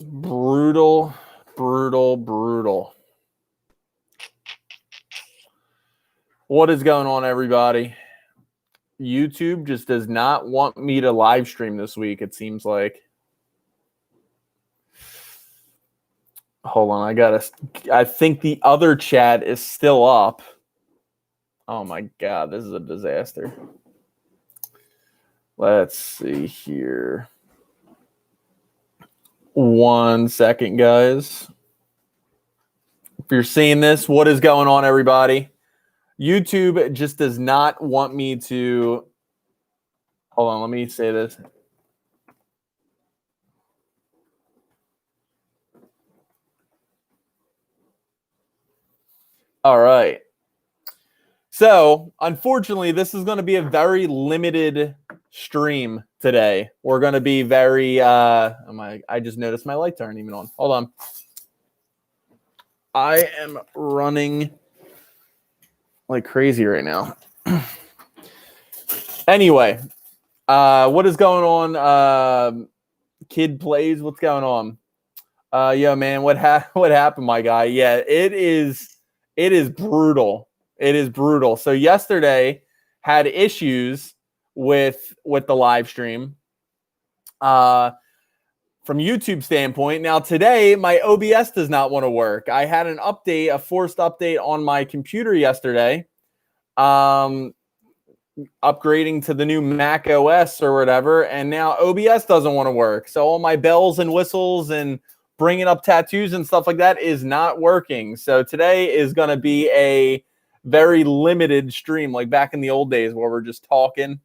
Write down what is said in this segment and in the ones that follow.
Brutal, brutal, brutal. What is going on, everybody? YouTube just does not want me to live stream this week, it seems like. Hold on, I think the other chat is still up. Oh my God, this is a disaster. Let's see here. 1 second, guys. If you're seeing this, what is going on, everybody? YouTube just does not want me to. Hold on, let me say this. All right. So, unfortunately, this is going to be a very limited stream today. We're going to be very. I just noticed my lights aren't even on. Hold on. I am running like crazy right now. Anyway, what is going on? Kid Plays, what's going on? Yo, man, what happened, my guy? Yeah, it is brutal. It is brutal. So yesterday had issues with the live stream from YouTube standpoint. Now today my OBS does not want to work. I had an update, a forced update on my computer yesterday, upgrading to the new Mac OS or whatever, and now OBS doesn't want to work. So all my bells and whistles and bringing up tattoos and stuff like that is not working. So today is going to be a very limited stream, like back in the old days where we're just talking,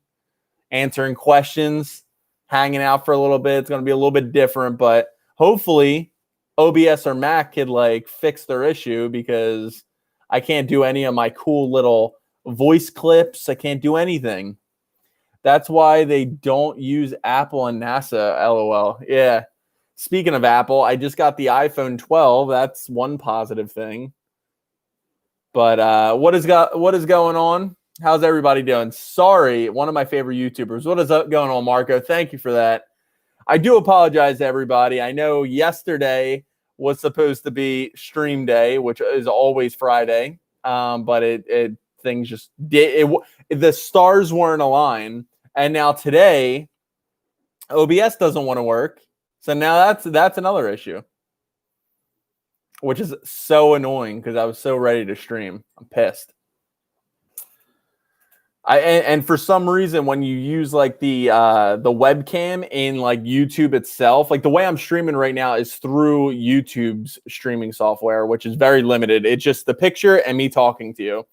answering questions, hanging out for a little bit. It's going to be a little bit different, but hopefully OBS or Mac could like fix their issue, because I can't do any of my cool little voice clips. I can't do anything. That's why they don't use Apple and NASA, LOL. Yeah. Speaking of Apple, I just got the iPhone 12. That's one positive thing. But what is going on? How's everybody doing? Sorry, one of my favorite YouTubers. What is going on, Marco? Thank you for that. I do apologize to everybody. I know yesterday was supposed to be stream day, which is always Friday, but things just did. The stars weren't aligned, and now today OBS doesn't want to work. So now that's another issue, which is so annoying because I was so ready to stream. I'm pissed. And for some reason, when you use like the webcam in like YouTube itself, like the way I'm streaming right now is through YouTube's streaming software, which is very limited. It's just the picture and me talking to you.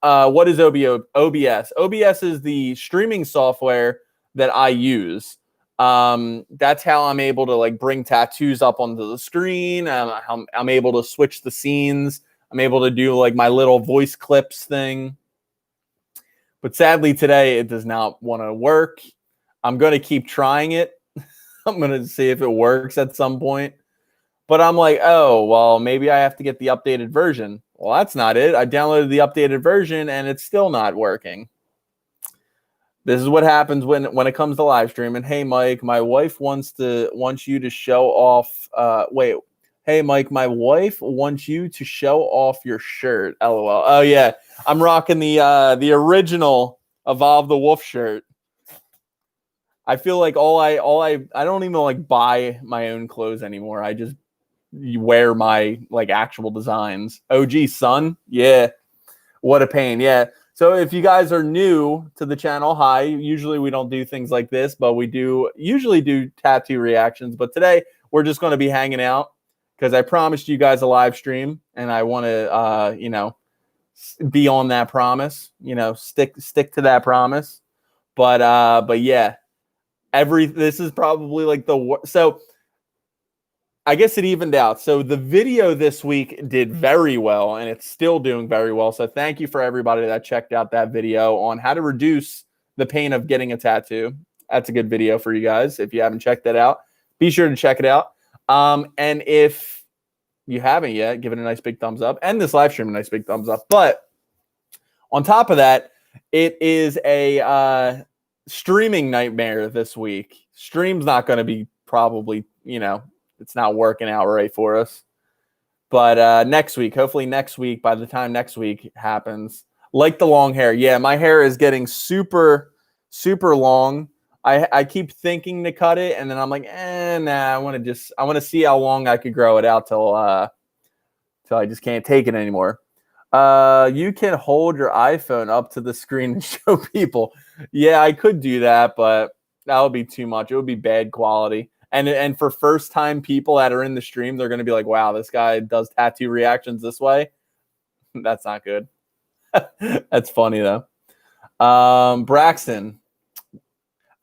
What is OBS? OBS is the streaming software that I use. That's how I'm able to like bring tattoos up onto the screen. I'm able to switch the scenes. I'm able to do like my little voice clips thing. But sadly today it does not want to work. I'm going to keep trying it. I'm going to see if it works at some point. But I'm like, oh, well, maybe I have to get the updated version. Well, that's not it. I downloaded the updated version and it's still not working. This is what happens when it comes to live streaming. Hey, Mike, my wife wants you to show off. Hey, Mike, my wife wants you to show off your shirt. LOL. Oh yeah, I'm rocking the original Evolve the Wolf shirt. I feel like I don't even like buy my own clothes anymore. I just wear my like actual designs. OG son, yeah. What a pain, yeah. So if you guys are new to the channel, hi. Usually we don't do things like this, but we usually do tattoo reactions. But today we're just going to be hanging out because I promised you guys a live stream, and I want to, be on that promise. Stick to that promise. But yeah, this is probably like so. I guess it evened out. So the video this week did very well, and it's still doing very well. So thank you for everybody that checked out that video on how to reduce the pain of getting a tattoo. That's a good video for you guys. If you haven't checked that out, be sure to check it out. And if you haven't yet, give it a nice big thumbs up, and this live stream a nice big thumbs up. But on top of that, it is a streaming nightmare this week. Stream's not going to be probably, it's not working out right for us. But next week, hopefully next week, by the time next week happens, like the long hair. Yeah, my hair is getting super, super long. I keep thinking to cut it, and then I'm like, nah, I want to see how long I could grow it out till I just can't take it anymore. You can hold your iPhone up to the screen and show people. Yeah, I could do that, but that would be too much. It would be bad quality. And for first time people that are in the stream, they're going to be like, wow, this guy does tattoo reactions this way. That's not good. That's funny though.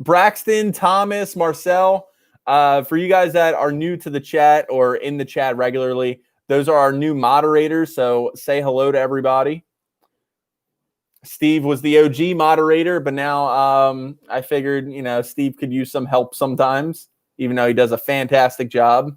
Braxton, Thomas, Marcel, for you guys that are new to the chat or in the chat regularly, those are our new moderators. So say hello to everybody. Steve was the OG moderator, but now I figured, Steve could use some help sometimes, even though he does a fantastic job.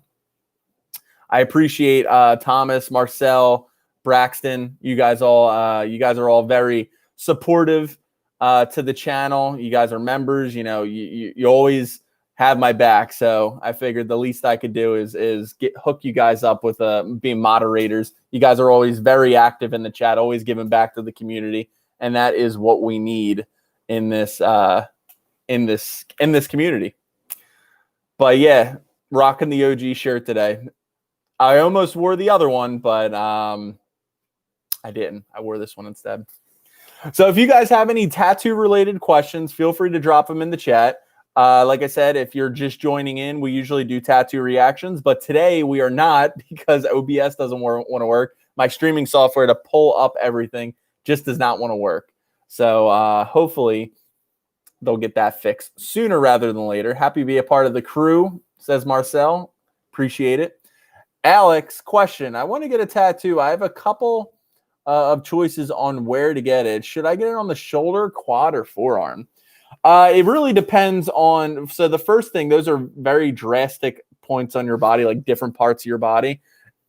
I appreciate Thomas, Marcel, Braxton. You guys are all very supportive to the channel. You guys are members. You always have my back. So I figured the least I could do is hook you guys up with being moderators. You guys are always very active in the chat, always giving back to the community, and that is what we need in this community. But yeah, rocking the OG shirt today. I almost wore the other one, but I didn't. I wore this one instead. So if you guys have any tattoo related questions, feel free to drop them in the chat. Like I said, if you're just joining in, we usually do tattoo reactions, but today we are not because OBS doesn't want to work. My streaming software to pull up everything just does not want to work. So hopefully they'll get that fixed sooner rather than later. Happy to be a part of the crew, says Marcel. Appreciate it. Alex, question. I want to get a tattoo. I have a couple of choices on where to get it. Should I get it on the shoulder, quad, or forearm? It really depends on. So the first thing, those are very drastic points on your body, like different parts of your body.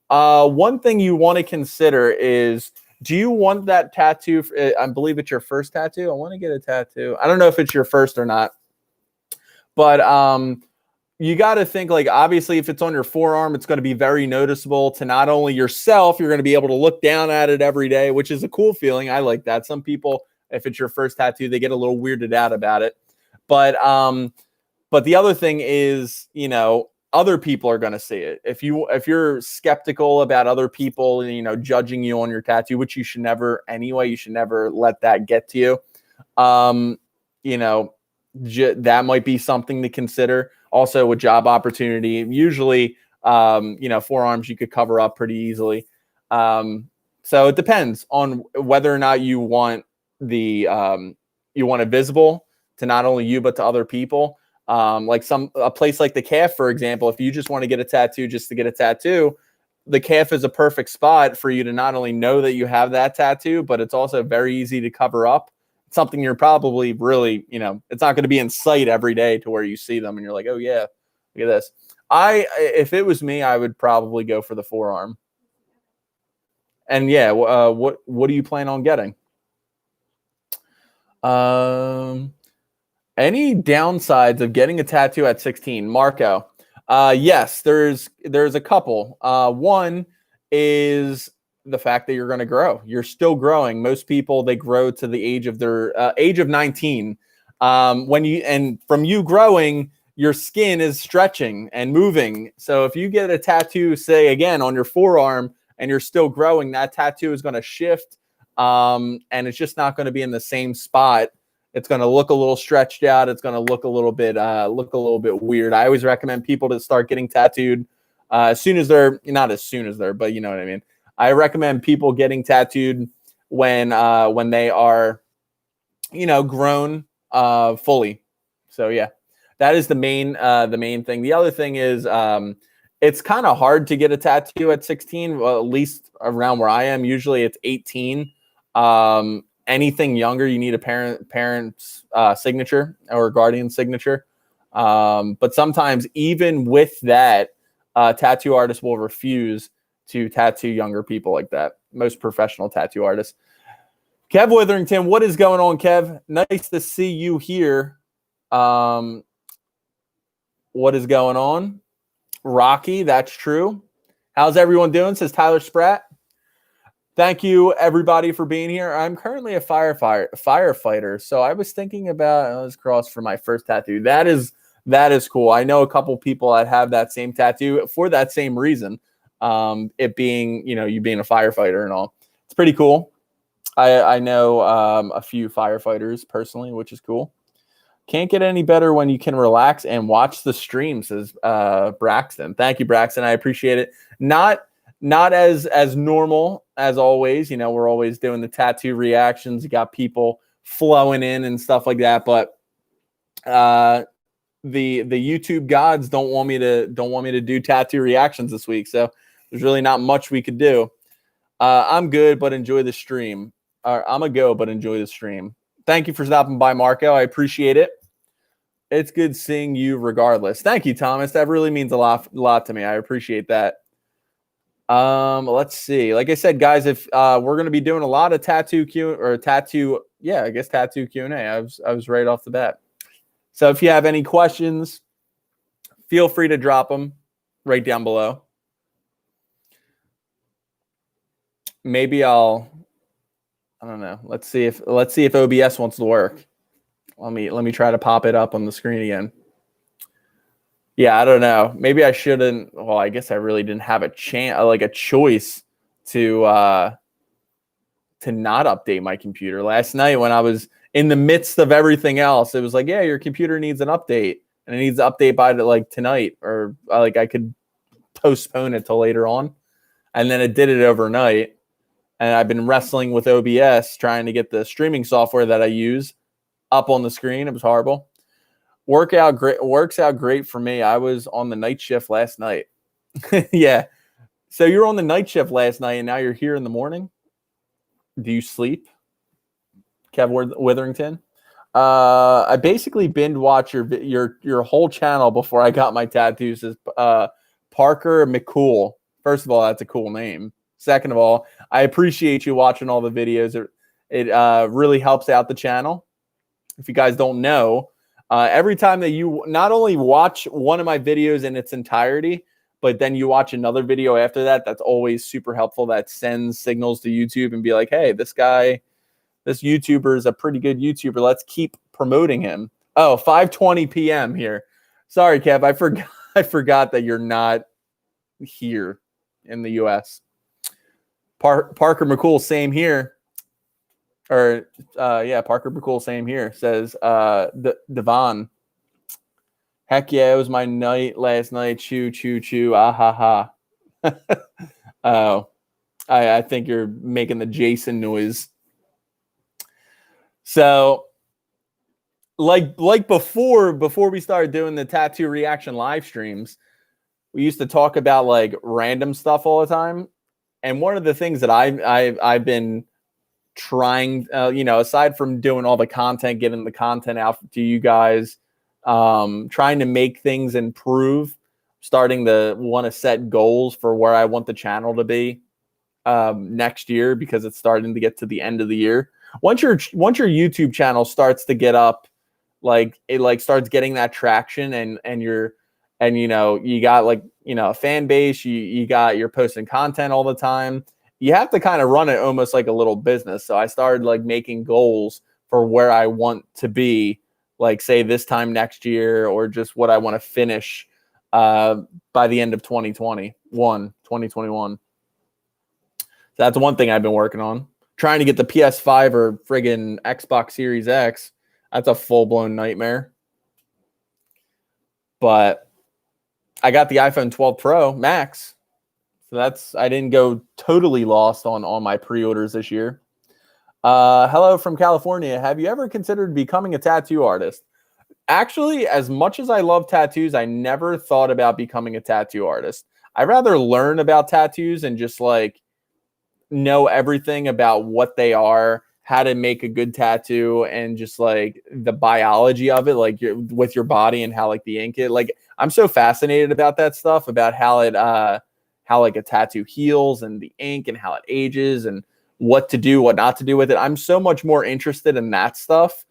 One thing you want to consider is, do you want that tattoo? I believe it's your first tattoo. I want to get a tattoo. I don't know if it's your first or not, but you got to think, like, obviously if it's on your forearm, it's going to be very noticeable to not only yourself, you're going to be able to look down at it every day, which is a cool feeling. I like that. Some people, if it's your first tattoo, they get a little weirded out about it. But the other thing is, other people are going to see it. If you're skeptical about other people, judging you on your tattoo, which you should never anyway, you should never let that get to you. That might be something to consider. Also, with job opportunity, usually, forearms you could cover up pretty easily. So it depends on whether or not you want it visible to not only you but to other people. Like a place like the calf, for example, if you just want to get a tattoo just to get a tattoo, the calf is a perfect spot for you to not only know that you have that tattoo, but it's also very easy to cover up. Something you're probably really, it's not going to be in sight every day to where you see them and you're like, oh yeah, look at this. If it was me, I would probably go for the forearm. And yeah, what do you plan on getting? Any downsides of getting a tattoo at 16? Marco. Yes, there's a couple. One is the fact that you're going to grow. You're still growing. Most people, they grow to the age of their age of 19. From you growing, your skin is stretching and moving. So if you get a tattoo, say again on your forearm, and you're still growing, that tattoo is going to shift, and it's just not going to be in the same spot. It's going to look a little stretched out. It's going to look a little bit weird. I always recommend people to start getting tattooed but you know what I mean. I recommend people getting tattooed when they are, grown fully. So yeah, that is the main thing. The other thing is it's kind of hard to get a tattoo at 16, well, at least around where I am. Usually it's 18. Anything younger, you need a parent's signature or guardian signature. But sometimes even with that, tattoo artists will refuse to tattoo younger people like that. Most professional tattoo artists. Kev Witherington, what is going on, Kev? Nice to see you here. What is going on? Rocky, that's true. How's everyone doing? Says Tyler Spratt. Thank you, everybody, for being here. I'm currently a firefighter, so I was thinking about I was cross for my first tattoo. That is cool. I know a couple people that have that same tattoo for that same reason. It being, you being a firefighter and all. It's pretty cool. I know a few firefighters personally, which is cool. Can't get any better when you can relax and watch the stream, says Braxton. Thank you, Braxton. I appreciate it. Not as normal as always. We're always doing the tattoo reactions. You got people flowing in and stuff like that. But the YouTube gods don't want me to do tattoo reactions this week. So there's really not much we could do. I'm good, but enjoy the stream. I'm a go, but enjoy the stream. Thank you for stopping by, Marco. I appreciate it. It's good seeing you regardless. Thank you, Thomas. That really means a lot to me. I appreciate that. Let's see. Like I said, guys, if we're going to be doing a lot of tattoo Q&A. I was right off the bat. So if you have any questions, feel free to drop them right down below. Maybe I don't know. Let's see if OBS wants to work. Let me try to pop it up on the screen again. Yeah, I don't know. Maybe I shouldn't. Well, I guess I really didn't have a choice to not update my computer last night when I was in the midst of everything else. It was like, yeah, your computer needs an update, and it needs to update by tonight, or I could postpone it till later on, and then it did it overnight. And I've been wrestling with OBS trying to get the streaming software that I use up on the screen. It was horrible. Works out great for me. I was on the night shift last night. Yeah. So you're on the night shift last night and now you're here in the morning. Do you sleep? Kev Witherington. I basically binge watch your whole channel before I got my tattoos. Says Parker McCool. First of all, that's a cool name. Second of all, I appreciate you watching all the videos. It really helps out the channel. If you guys don't know, every time that you not only watch one of my videos in its entirety, but then you watch another video after that, that's always super helpful. That sends signals to YouTube and be like, hey, this YouTuber is a pretty good YouTuber. Let's keep promoting him. Oh, 5:20 p.m. here. Sorry, Kev. I forgot that you're not here in the U.S. Parker McCool, same here. Parker McCool, same here. Says Devon. Heck yeah, it was my night last night. Choo, choo, choo. Ah, ha, ha. Oh, I think you're making the Jason noise. So, like before we started doing the tattoo reaction live streams, we used to talk about random stuff all the time. And one of the things that I've been trying, aside from doing all the content, getting the content out to you guys, trying to make things improve, starting to want to set goals for where I want the channel to be next year, because it's starting to get to the end of the year. Once your YouTube channel starts to get up, it starts getting that traction, and you got a fan base, you're posting content all the time. You have to kind of run it almost like a little business. So I started making goals for where I want to be, say this time next year, or just what I want to finish by the end of 2021. So that's one thing I've been working on. Trying to get the PS5 or friggin' Xbox Series X. That's a full-blown nightmare. But I got the iPhone 12 Pro Max. So I didn't go totally lost on my pre-orders this year. Hello from California. Have you ever considered becoming a tattoo artist? Actually, as much as I love tattoos, I never thought about becoming a tattoo artist. I'd rather learn about tattoos and just know everything about what they are, how to make a good tattoo, and just the biology of it, with your body and how the ink it. I'm so fascinated about that stuff, about how it how a tattoo heals and the ink and how it ages and what to do, what not to do with it. I'm so much more interested in that stuff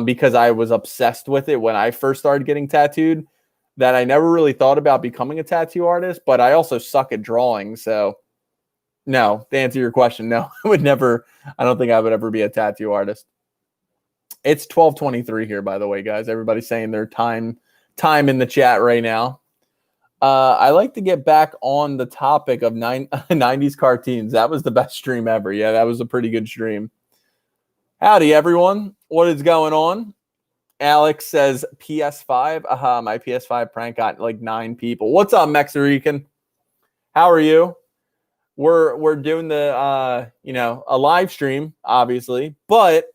because I was obsessed with it when I first started getting tattooed that I never really thought about becoming a tattoo artist, but I also suck at drawing. So no, to answer your question, no, I don't think I would ever be a tattoo artist. It's 12:23 here, by the way, guys. Everybody's saying their time in the chat right now. I like to get back on the topic of 90s cartoons. That was the best stream ever. Yeah, that was a pretty good stream. Howdy, everyone. What is going on? Alex says PS5. Aha, my PS5 prank got like 9 people. What's up, Mexican? How are you? We're doing the a live stream, obviously, but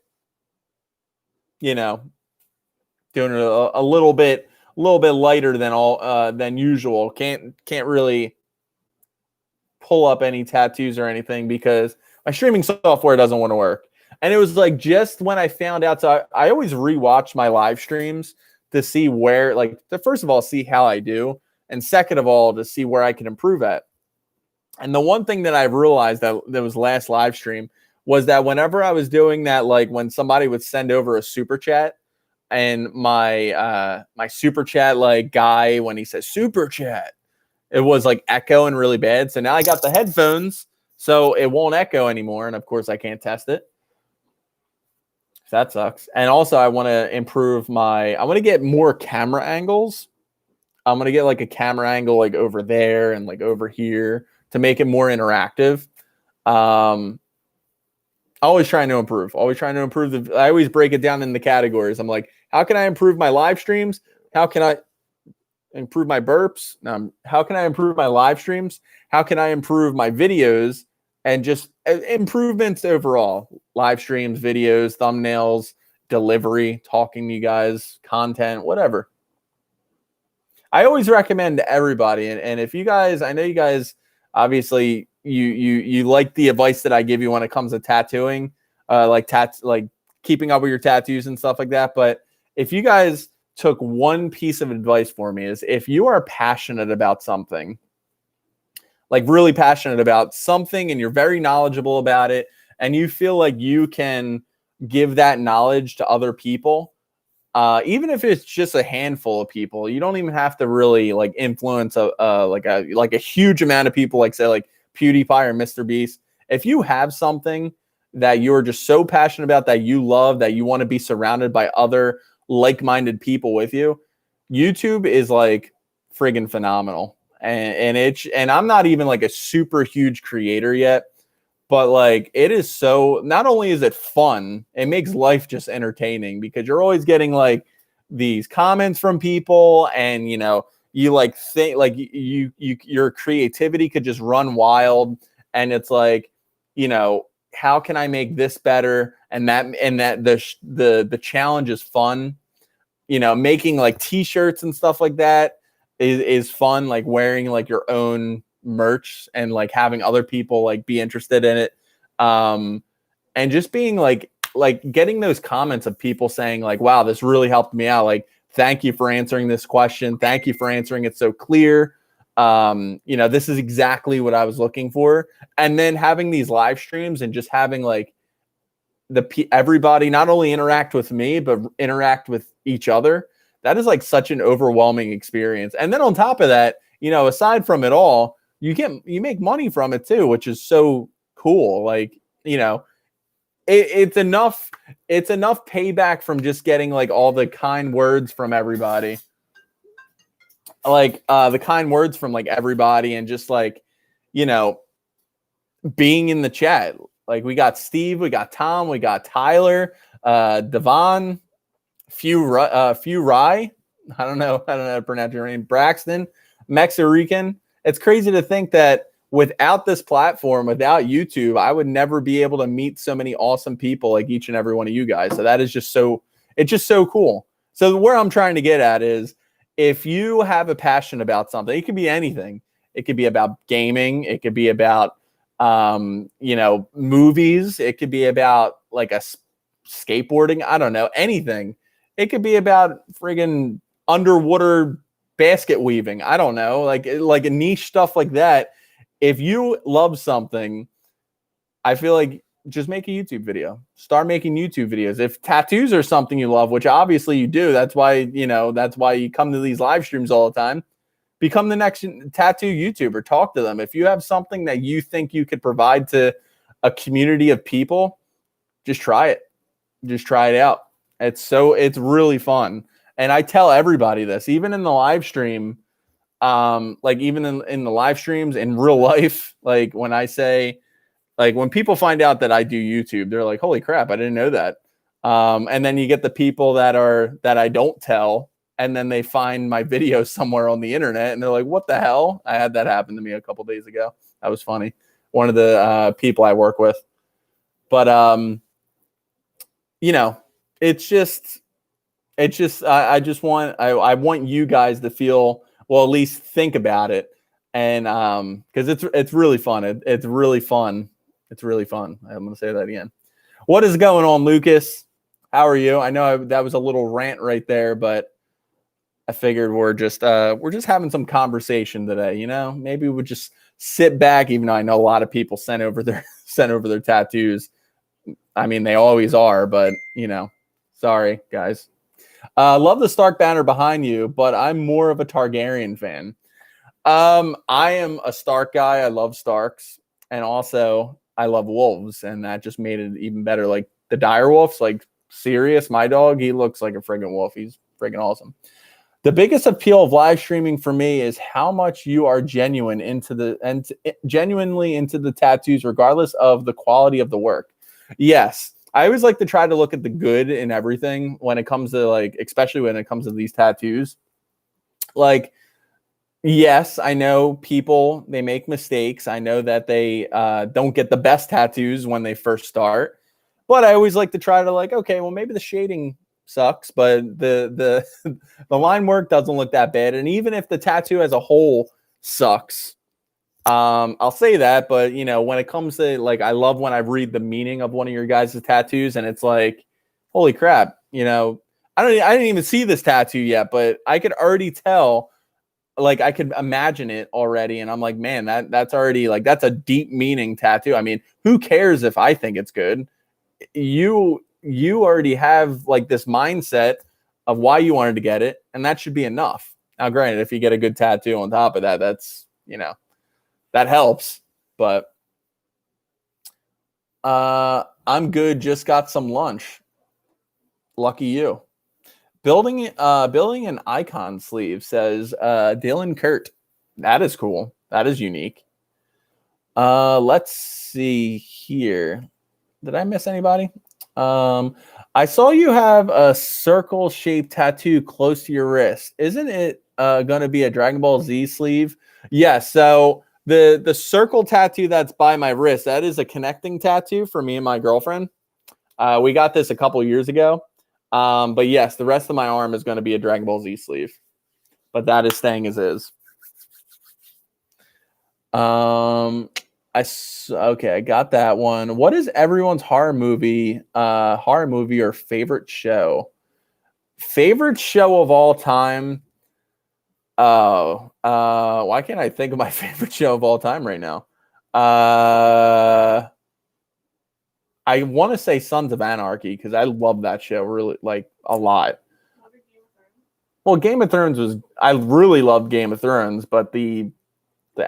doing it a little bit lighter than usual. Can't really pull up any tattoos or anything because my streaming software doesn't want to work. And it was like just when I found out, so I always rewatch my live streams to see where, first of all, see how I do, and second of all, to see where I can improve at. And the one thing that I realized that was last live stream was that whenever I was doing that, like when somebody would send over a super chat, and my super chat guy, when he says super chat, it was like echoing really bad. So now I got the headphones, so it won't echo anymore. And of course, I can't test it. So that sucks. And also, I want to improve I want to get more camera angles. I'm going to get like a camera angle like over there and like over here to make it more interactive. Always trying to improve. I always break it down in the categories. I'm like, how can I improve my live streams? How can I improve my burps? How can I improve my live streams? How can I improve my videos? And just improvements overall. Live streams, videos, thumbnails, delivery, talking to you guys, content, whatever. I always recommend to everybody. And if you guys, I know you guys, obviously, you like the advice that I give you when it comes to tattooing, like keeping up with your tattoos and stuff like that. But if you guys took one piece of advice for me, is if you are passionate about something, like really passionate about something, and you're very knowledgeable about it, and you feel like you can give that knowledge to other people, even if it's just a handful of people, you don't even have to really like influence a huge amount of people, like say like PewDiePie or Mr. Beast. If you have something that you're just so passionate about, that you love, that you want to be surrounded by other like-minded people with you, YouTube is like friggin' phenomenal. And I'm not even like a super huge creator yet, but like it is so, not only is it fun, it makes life just entertaining because you're always getting like these comments from people, and you like think like your creativity could just run wild, and it's like, how can I make this better? And that the challenge is fun. Making like t-shirts and stuff like that is fun, like wearing like your own merch and like having other people like be interested in it, and just being like getting those comments of people saying like, wow, this really helped me out, like thank you for answering this question, thank you for answering it so clear, this is exactly what I was looking for. And then having these live streams and just having like everybody not only interact with me but interact with each other, that is like such an overwhelming experience. And then on top of that, aside from it all, you make money from it too, which is so cool. Like, it's enough payback from just getting like all the kind words from everybody. Like the kind words from like everybody, and just like, being in the chat. Like we got Steve, we got Tom, we got Tyler, Devon, Few Rye. I don't know how to pronounce your name. Braxton, Mexican. It's crazy to think that without this platform, without YouTube, I would never be able to meet so many awesome people like each and every one of you guys. So that is just so cool. So where I'm trying to get at is, if you have a passion about something, it could be anything. It could be about gaming. It could be about, movies. It could be about like skateboarding. I don't know, anything. It could be about friggin' underwater basket weaving. I don't know, like a niche stuff like that. If you love something, I feel like just make a YouTube video. Start making YouTube videos. If tattoos are something you love, which obviously you do, that's why you come to these live streams all the time. Become the next tattoo YouTuber. Talk to them. If you have something that you think you could provide to a community of people, just try it. Just try it out. It's really fun. And I tell everybody this, even in the live stream, like even in the live streams in real life, like when I say, like when people find out that I do YouTube, they're like, holy crap, I didn't know that. And then you get the people that I don't tell, and then they find my video somewhere on the internet and they're like, what the hell? I had that happen to me a couple days ago. That was funny. One of the people I work with. But it's just I want you guys to feel, well, at least think about it. And because it's really fun. It's really fun. It's really fun. I'm going to say that again. What is going on, Lucas? How are you? I know that was a little rant right there, but I figured we're just having some conversation today. Maybe we'll just sit back, even though I know a lot of people sent over their tattoos. I mean, they always are, but sorry guys. Love the Stark banner behind you, but I'm more of a Targaryen fan. I am a Stark guy. I love Starks, and also I love wolves, and that just made it even better. Like the Direwolf's like Sirius, my dog, he looks like a friggin' wolf. He's friggin' awesome. The biggest appeal of live streaming for me is how much you are genuinely into the tattoos, regardless of the quality of the work. Yes. I always like to try to look at the good in everything when it comes to, like, especially when it comes to these tattoos. Like, yes, I know people, they make mistakes. I know that they don't get the best tattoos when they first start. But I always like to try to, like, okay, well, maybe the shading sucks, but the line work doesn't look that bad. And even if the tattoo as a whole sucks, I'll say that. But, when it comes to, like, I love when I read the meaning of one of your guys' tattoos, and it's like, holy crap, I didn't even see this tattoo yet, but I could already tell. Like, I could imagine it already, and I'm like, man, that's already, like, that's a deep meaning tattoo. I mean, who cares if I think it's good? You already have, like, this mindset of why you wanted to get it, and that should be enough. Now, granted, if you get a good tattoo on top of that, that's, that helps. But I'm good. Just got some lunch. Lucky you. Building an icon sleeve, says Dylan Kurt. That is cool. That is unique. Let's see here. Did I miss anybody? I saw you have a circle-shaped tattoo close to your wrist. Isn't it going to be a Dragon Ball Z sleeve? Yeah, so the circle tattoo that's by my wrist, that is a connecting tattoo for me and my girlfriend. We got this a couple years ago. But yes, the rest of my arm is going to be a Dragon Ball Z sleeve. But that is staying as is. Okay, I got that one. What is everyone's horror movie or favorite show? Favorite show of all time? Why can't I think of my favorite show of all time right now? I want to say Sons of Anarchy because I love that show really, like, a lot. Well, Game of Thrones I really loved Game of Thrones, but the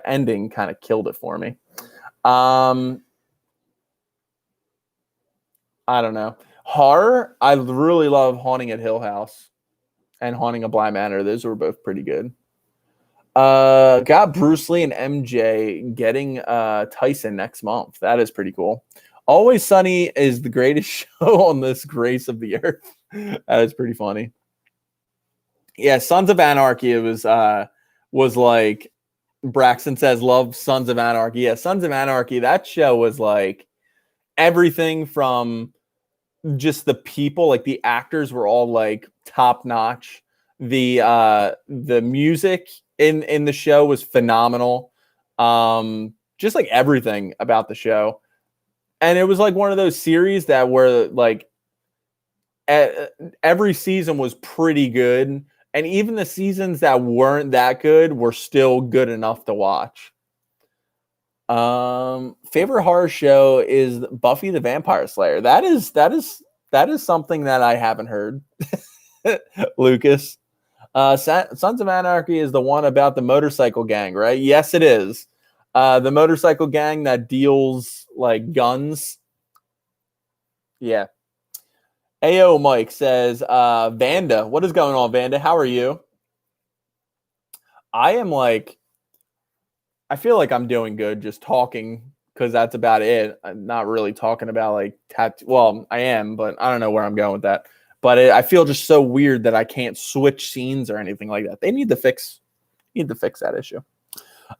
ending kind of killed it for me. I don't know. Horror, I really love Haunting at Hill House and Haunting of Bly Manor. Those were both pretty good. Got Bruce Lee and MJ getting Tyson next month. That is pretty cool. Always Sunny is the greatest show on this grace of the earth. That is pretty funny. Yeah, Sons of Anarchy. It was like Braxton says, love Sons of Anarchy. Yeah, Sons of Anarchy. That show was like everything from just the people, like the actors were all like top notch. The music in the show was phenomenal. Just like everything about the show. And it was like one of those series that were like every season was pretty good. And even the seasons that weren't that good were still good enough to watch. Favorite horror show is Buffy the Vampire Slayer. That is something that I haven't heard. Lucas. Sons of Anarchy is the one about the motorcycle gang, right? Yes, it is. The motorcycle gang that deals like guns. Yeah. AO Mike says, Vanda. What is going on, Vanda? How are you? I am like, I feel like I'm doing good just talking because that's about it. I'm not really talking about like tattoo. Well, I am, but I don't know where I'm going with that. But I feel just so weird that I can't switch scenes or anything like that. They need to fix that issue.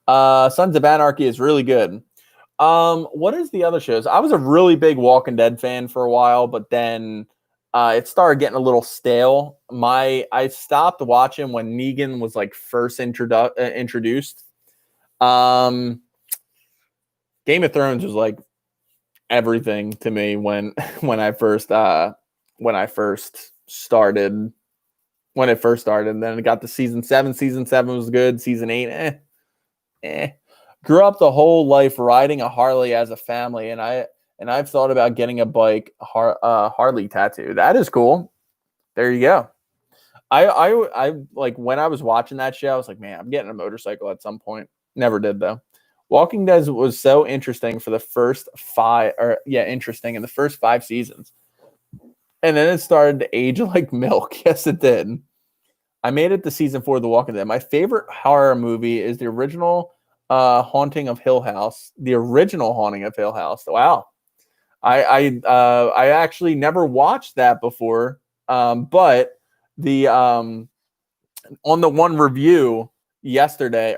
Sons of Anarchy is really good. What is the other shows? I was a really big Walking Dead fan for a while, but then it started getting a little stale. I stopped watching when Negan was like first introduced. Game of Thrones was like everything to me when I first started. When it first started, and then it got to season 7. Season 7 was good. Season 8, Grew up the whole life riding a Harley as a family, and I've thought about getting a bike Harley tattoo. That is cool. There you go. I like when I was watching that show, I was like, man, I'm getting a motorcycle at some point. Never did though. Walking Dead was so interesting for the first 5, interesting in the first 5 seasons. And then it started to age like milk. Yes, it did. I made it to season 4 of The Walking Dead. My favorite horror movie is the original Haunting of Hill House. The original Haunting of Hill House. Wow. I actually never watched that before. But the on the one review yesterday,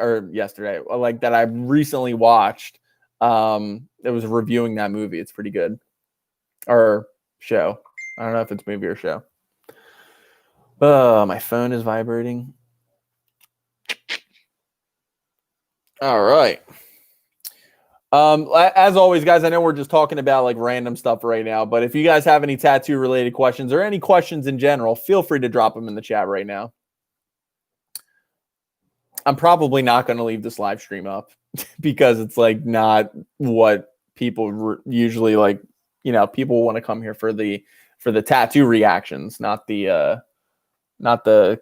like that I recently watched, it was reviewing that movie. It's pretty good. Or show. I don't know if it's movie or show. My phone is vibrating. All right. As always, guys, I know we're just talking about like random stuff right now, but if you guys have any tattoo related questions or any questions in general, feel free to drop them in the chat right now. I'm probably not going to leave this live stream up because it's like not what people usually like. You know, people want to come here for the tattoo reactions, not the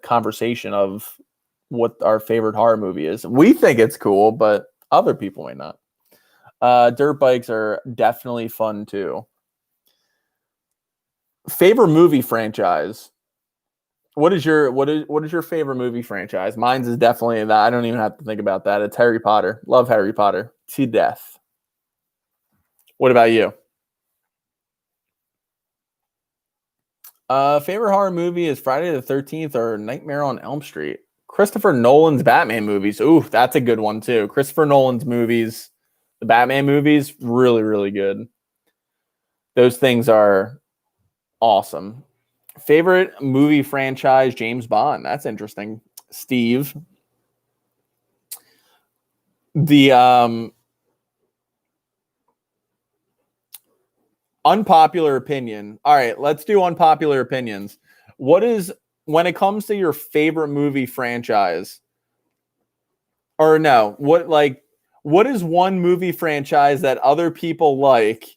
conversation of what our favorite horror movie is. We think it's cool, but other people may not. Dirt bikes are definitely fun too. Favorite movie franchise? What is your favorite movie franchise? Mine's is definitely that. I don't even have to think about that. It's Harry Potter. Love Harry Potter to death. What about you? Favorite horror movie is Friday the 13th or Nightmare on Elm Street. Christopher Nolan's Batman movies. Ooh, that's a good one too. Christopher Nolan's movies, the Batman movies, really, really good. Those things are awesome. Favorite movie franchise, James Bond. That's interesting. Steve. The unpopular opinion. All right, let's do unpopular opinions. What is, when it comes to your favorite movie franchise, or no, what is one movie franchise that other people like,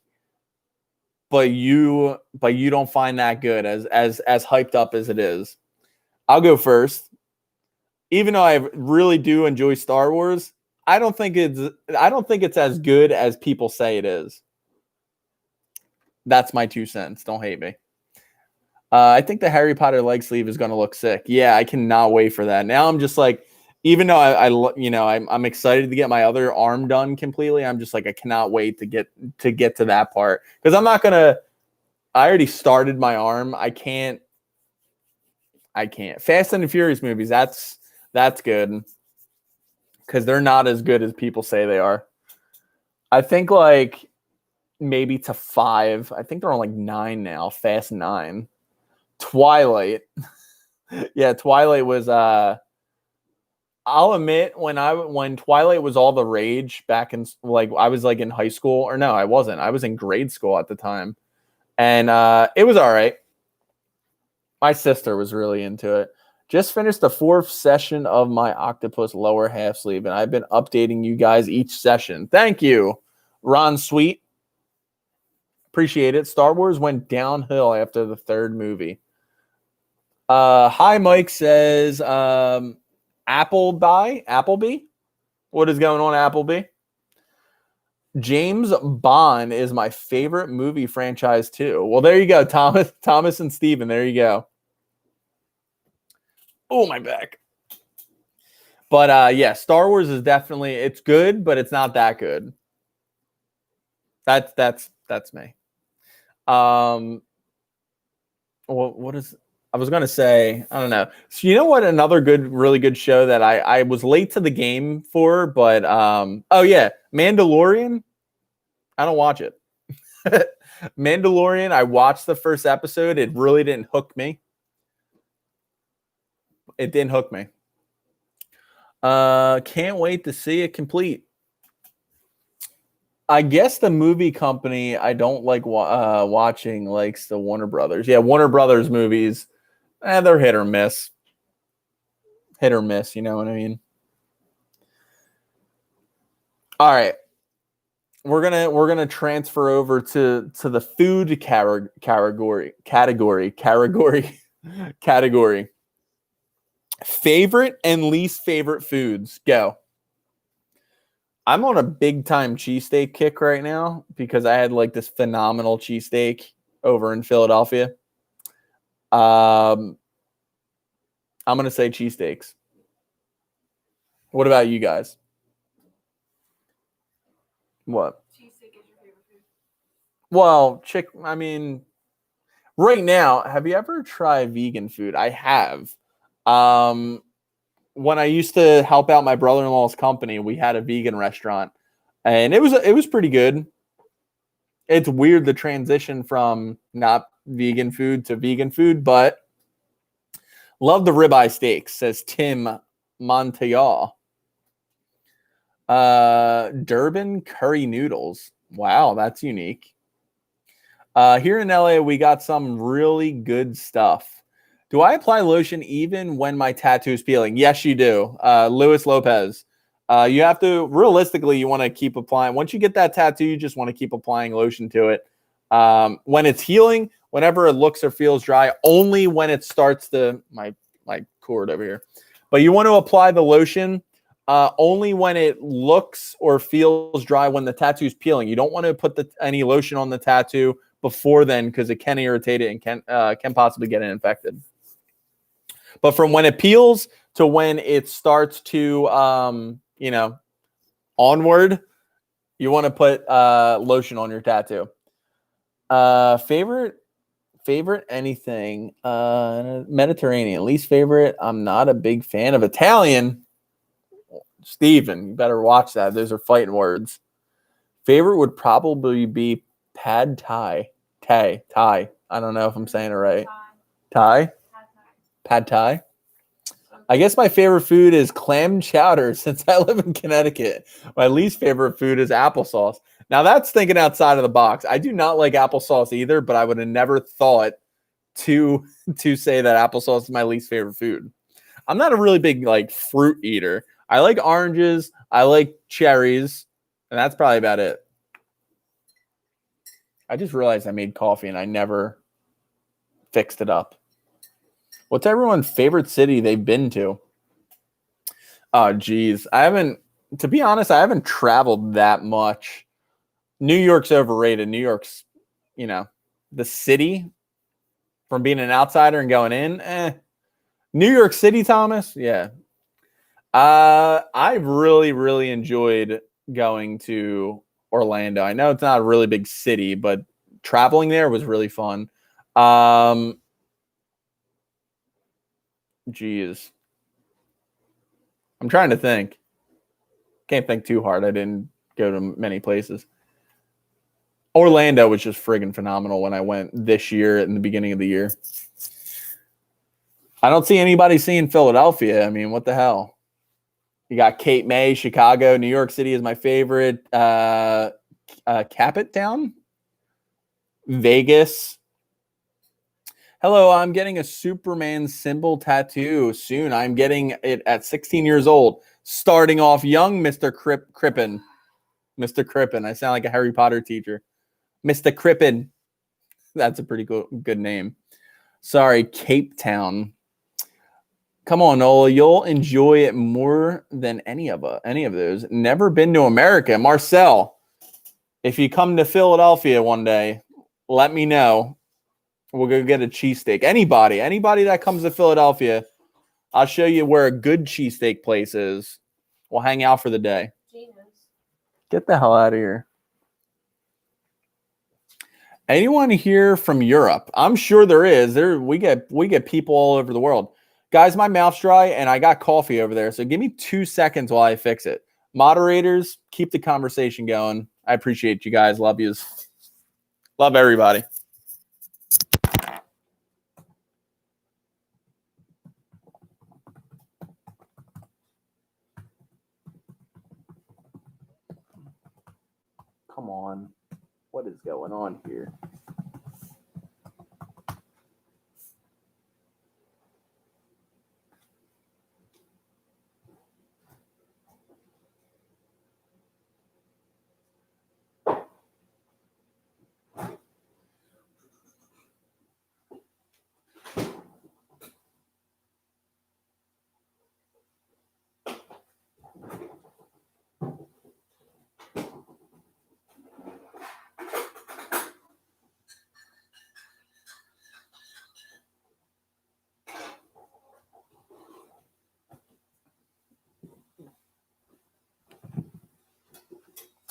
but you don't find that good as hyped up as it is? I'll go first. Even though I really do enjoy Star Wars, I don't think it's as good as people say it is. That's my 2 cents. Don't hate me. I think the Harry Potter leg sleeve is going to look sick. Yeah, I cannot wait for that. Now I'm just like, even though I'm excited to get my other arm done completely, I'm just like, I cannot wait to get to that part, because I'm not gonna. I already started my arm. I can't. Fast and the Furious movies. That's good, because they're not as good as people say they are. I think like maybe to 5. I think they're on like 9 now. Fast 9. Twilight. Yeah, Twilight was I'll admit, when Twilight was all the rage back in, like, I was like in high school, or no, I wasn't. I was in grade school at the time. And it was all right. My sister was really into it. Just finished the 4th session of my octopus lower half sleeve, and I've been updating you guys each session. Thank you, Ron Sweet. Appreciate it. Star Wars went downhill after the 3rd movie. Hi, Mike says, Appleby? What is going on, Appleby? James Bond is my favorite movie franchise too. Well, there you go, Thomas and Steven. There you go. Oh, my back. But yeah, Star Wars is definitely, it's good, but it's not that good. That's me. Well, what is, I was gonna say, I don't know. So you know what? Another really good show that I was late to the game for, but oh yeah, Mandalorian. I don't watch it. Mandalorian. I watched the first episode. It really didn't hook me. It didn't hook me. Can't wait to see it complete. I guess the movie company I don't like watching likes the Warner Brothers. Yeah, Warner Brothers movies. They're hit or miss. Hit or miss, you know what I mean? All right. We're gonna transfer over to the food category. Favorite and least favorite foods. Go. I'm on a big time cheesesteak kick right now because I had like this phenomenal cheesesteak over in Philadelphia. I'm going to say cheesesteaks. What about you guys? What? Cheesesteak is your favorite food? Well, I mean, right now, have you ever tried vegan food? I have. When I used to help out my brother-in-law's company, we had a vegan restaurant, and it was pretty good. It's weird the transition from not vegan food to vegan food, but love the ribeye steaks, says Tim Montoya. Durban curry noodles. Wow, that's unique. Here in LA, we got some really good stuff. Do I apply lotion even when my tattoo is peeling? Yes, you do. Luis Lopez. You have to, realistically, you want to keep applying. Once you get that tattoo, you just want to keep applying lotion to it. When it's healing, whenever it looks or feels dry, only when it starts to, my cord over here. But you want to apply the lotion only when it looks or feels dry when the tattoo is peeling. You don't want to put any lotion on the tattoo before then because it can irritate it and can possibly get it infected. But from when it peels to when it starts to, onward, you want to put lotion on your tattoo. Favorite anything? Mediterranean. Least favorite, I'm not a big fan of Italian. Steven, you better watch that. Those are fighting words. Favorite would probably be pad thai. Thai. I don't know if I'm saying it right. Thai? Pad thai. I guess my favorite food is clam chowder since I live in Connecticut. My least favorite food is applesauce. Now that's thinking outside of the box. I do not like applesauce either, but I would have never thought to say that applesauce is my least favorite food. I'm not a really big fruit eater. I like oranges, I like cherries, and that's probably about it. I just realized I made coffee and I never fixed it up. What's everyone's favorite city they've been to? Oh, geez. To be honest, I haven't traveled that much. New York's overrated. New York's, the city from being an outsider and going in. New York City, Thomas? Yeah. I really, really enjoyed going to Orlando. I know it's not a really big city, but traveling there was really fun. Geez. I'm trying to think. Can't think too hard. I didn't go to many places. Orlando was just friggin' phenomenal when I went this year in the beginning of the year. I don't see anybody seeing Philadelphia. I mean, what the hell? You got Cape May, Chicago, New York City is my favorite. Capit Town, Vegas. Hello, I'm getting a Superman symbol tattoo soon. I'm getting it at 16 years old. Starting off young, Mr. Crippen. Mr. Crippen. I sound like a Harry Potter teacher. Mr. Crippen. That's a pretty good name. Sorry, Cape Town. Come on, Nola. You'll enjoy it more than any of those. Never been to America. Marcel, if you come to Philadelphia one day, let me know. We'll go get a cheesesteak. Anybody that comes to Philadelphia, I'll show you where a good cheesesteak place is. We'll hang out for the day. Get the hell out of here. Anyone here from Europe? I'm sure there is. We get people all over the world. Guys, my mouth's dry and I got coffee over there. So give me 2 seconds while I fix it. Moderators, keep the conversation going. I appreciate you guys. Love yous. Love everybody. Come on. What is going on here?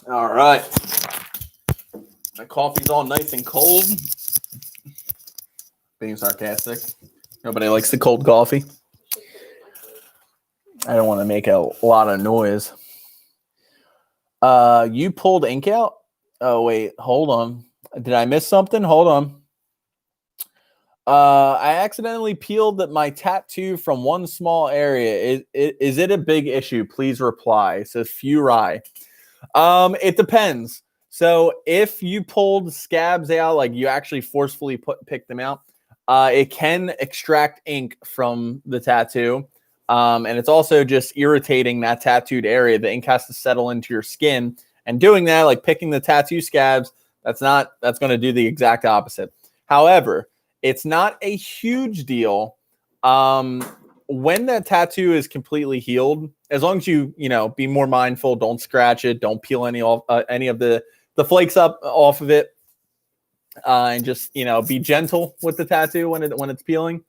All right. My coffee's all nice and cold. Being sarcastic. Nobody likes the cold coffee. I don't want to make a lot of noise. You pulled ink out? Oh, wait. Hold on. Did I miss something? Hold on. I accidentally peeled my tattoo from one small area. Is it a big issue? Please reply. It says Furai. It depends. So if you pulled scabs out, like you actually forcefully picked them out, it can extract ink from the tattoo. And it's also just irritating that tattooed area. The ink has to settle into your skin. And doing that, like picking the tattoo scabs, that's going to do the exact opposite. However, it's not a huge deal. When that tattoo is completely healed, as long as you be more mindful, don't scratch it, don't peel any of the flakes up off of it, and just be gentle with the tattoo when it's peeling.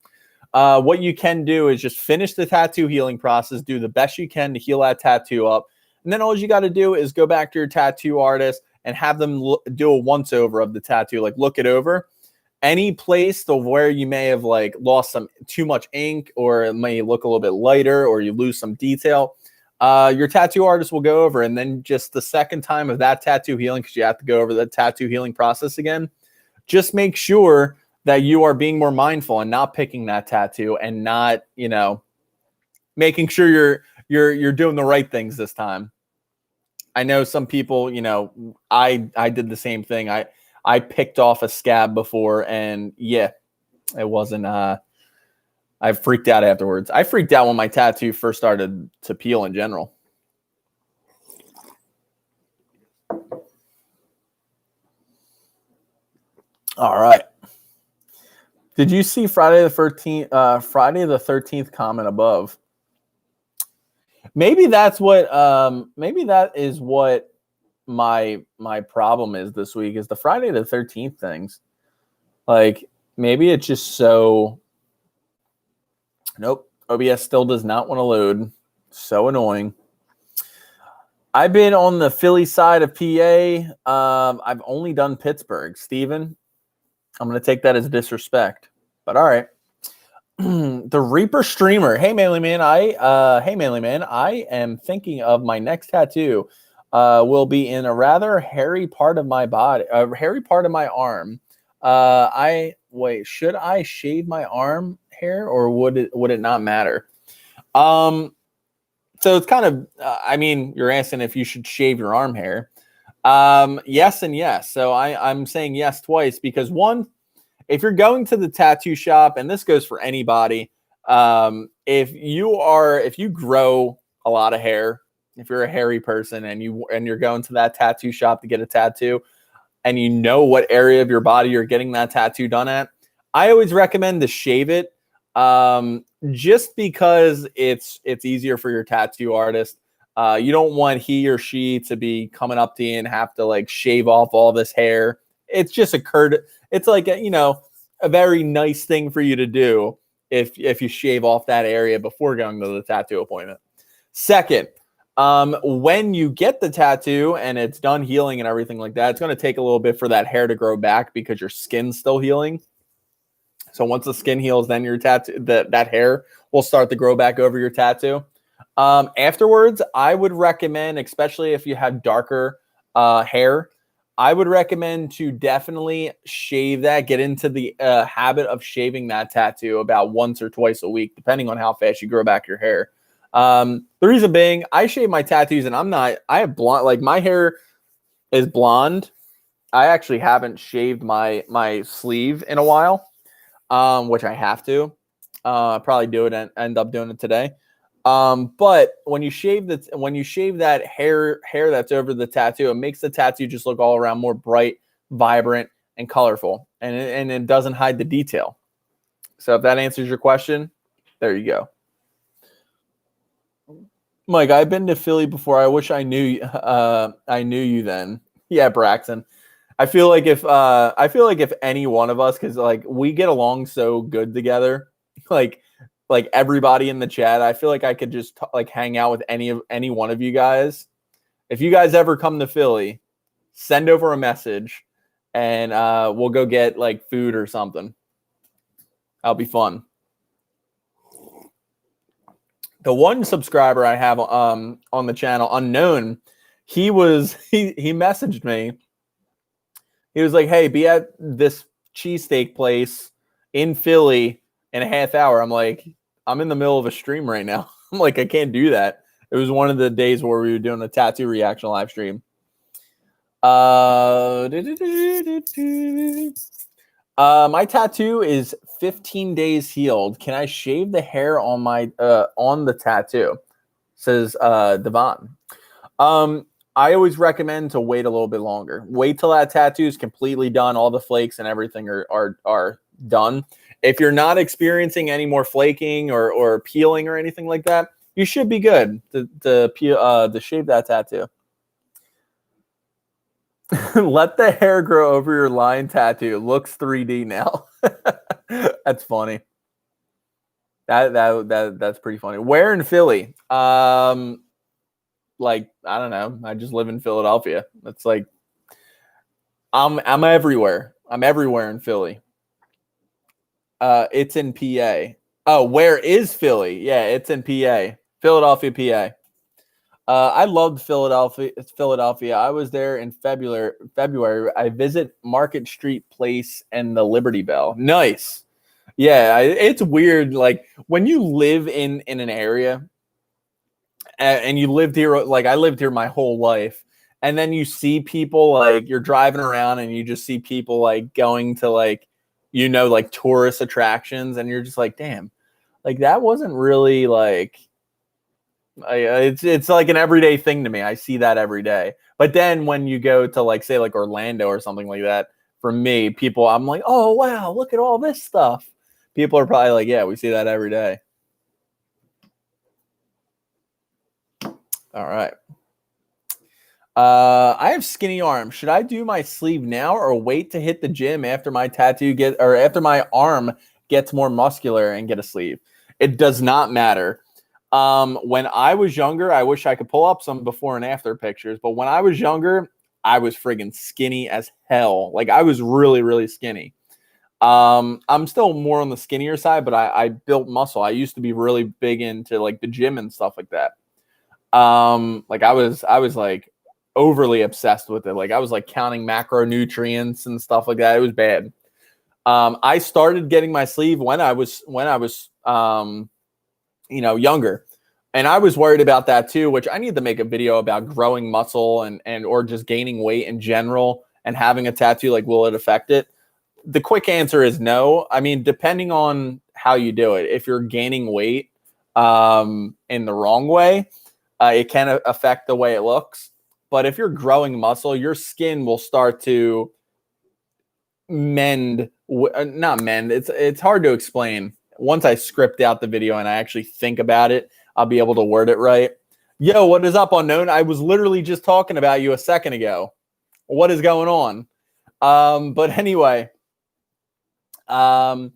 What you can do is just finish the tattoo healing process, do the best you can to heal that tattoo up, and then all you got to do is go back to your tattoo artist and have them do a once over of the tattoo, like look it over. Any place where you may have like lost some too much ink, or it may look a little bit lighter, or you lose some detail, your tattoo artist will go over, and then just the second time of that tattoo healing, because you have to go over the tattoo healing process again, just make sure that you are being more mindful and not picking that tattoo, and not making sure you're doing the right things this time. I know some people, I did the same thing. I picked off a scab before, and yeah, it wasn't, I freaked out afterwards. I freaked out when my tattoo first started to peel in general. All right. Did you see Friday the 13th comment above? Maybe that's what, maybe that is what my problem is this week, is the Friday the 13th things. Like, maybe it's just so. Nope, OBS still does not want to load. So annoying. I've been on the Philly side of PA. I've only done Pittsburgh. Steven, I'm going to take that as disrespect, but all right. The Reaper streamer. Hey, Manly Man. I am thinking of my next tattoo. Will be in a rather hairy part of my body, a hairy part of my arm. Should I shave my arm hair, or would it not matter? So it's kind of, you're asking if you should shave your arm hair. Yes and yes. So I'm saying yes twice, because one, if you're going to the tattoo shop, and this goes for anybody, if you grow a lot of hair, if you're a hairy person and you're going to that tattoo shop to get a tattoo, and you know what area of your body you're getting that tattoo done at, I always recommend to shave it, just because it's easier for your tattoo artist. You don't want he or she to be coming up to you and have to like shave off all this hair. It's just it's like a very nice thing for you to do if you shave off that area before going to the tattoo appointment. Second, when you get the tattoo and it's done healing and everything like that, it's going to take a little bit for that hair to grow back because your skin's still healing. So once the skin heals, then your tattoo, that hair will start to grow back over your tattoo. Afterwards, I would recommend, especially if you have darker hair, I would recommend to definitely shave that, get into the habit of shaving that tattoo about once or twice a week, depending on how fast you grow back your hair. The reason being, I shave my tattoos and I have blonde, like my hair is blonde. I actually haven't shaved my sleeve in a while, which I have to. Probably do it and end up doing it today. But when you shave that hair that's over the tattoo, it makes the tattoo just look all around more bright, vibrant, and colorful, and it doesn't hide the detail. So if that answers your question, there you go. Mike, I've been to Philly before. I wish I knew you then. Yeah, Braxton. I feel like if any one of us, because like we get along so good together, like everybody in the chat, I feel like I could just like hang out with any one of you guys. If you guys ever come to Philly, send over a message and we'll go get like food or something. That'll be fun. The one subscriber I have on the channel, Unknown, he messaged me. He was like, "Hey, be at this cheesesteak place in Philly in a half hour." I'm like, I'm in the middle of a stream right now. I'm like, I can't do that. It was one of the days where we were doing a tattoo reaction live stream. My tattoo is 15 days healed. Can I shave the hair on my on the tattoo? Says Devon. I always recommend to wait a little bit longer. Wait till that tattoo is completely done. All the flakes and everything are done. If you're not experiencing any more flaking or peeling or anything like that, you should be good to shave that tattoo. Let the hair grow over your line tattoo. It looks 3D now. That's funny. That's pretty funny. Where in Philly? Like, I don't know. I just live in Philadelphia. It's like I'm everywhere. I'm everywhere in Philly. It's in PA. Oh, where is Philly? Yeah, it's in PA. Philadelphia, PA. I loved Philadelphia. I was there in February. I visit Market Street Place and the Liberty Bell. Nice. Yeah, it's weird. Like when you live in an area and you lived here, like I lived here my whole life. And then you see people like you're driving around and you just see people like going to like, like tourist attractions. And you're just like, damn, like that wasn't really like, it's like an everyday thing to me. I see that every day. But then when you go to like, say like Orlando or something like that, for me, I'm like, oh, wow, look at all this stuff. People are probably like, yeah, we see that every day. All right. I have skinny arms. Should I do my sleeve now or wait to hit the gym after my after my arm gets more muscular and get a sleeve? It does not matter. When I was younger, I wish I could pull up some before and after pictures, but when I was younger, I was friggin' skinny as hell. Like I was really, really skinny. I'm still more on the skinnier side, but I built muscle. I used to be really big into like the gym and stuff like that. Like I was like overly obsessed with it. Like I was like counting macronutrients and stuff like that. It was bad. I started getting my sleeve when I was younger, and I was worried about that too, which I need to make a video about growing muscle and or just gaining weight in general and having a tattoo. Like, will it affect it? the quick answer is no. I mean, depending on how you do it, if you're gaining weight in the wrong way, it can affect the way it looks. But if you're growing muscle, your skin will start to mend, not mend. It's hard to explain. Once I script out the video and I actually think about it, I'll be able to word it right. Yo, what is up, Unknown? I was literally just talking about you a second ago. What is going on? But anyway, I'm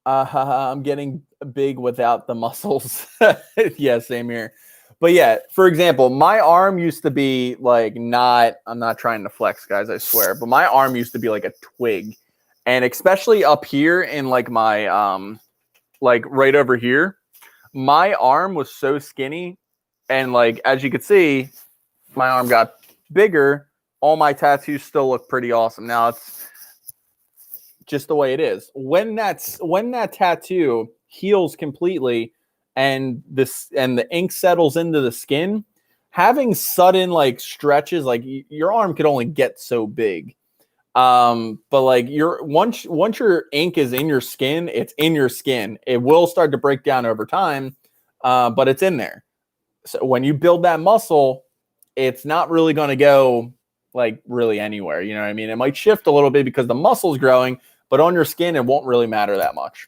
getting big without the muscles. Yeah, same here. But yeah, for example, my arm used to be like I'm not trying to flex, guys, I swear, but my arm used to be like a twig. And especially up here in like my, like right over here, my arm was so skinny. And like, as you could see, my arm got bigger. All my tattoos still look pretty awesome. Now it's just the way it is. When that tattoo heals completely and the ink settles into the skin, having sudden like stretches, like your arm could only get so big. But like once your ink is in your skin, it's in your skin. It will start to break down over time, but it's in there. So when you build that muscle, it's not really going to go like really anywhere. You know what I mean? It might shift a little bit because the muscle's growing, but on your skin, it won't really matter that much.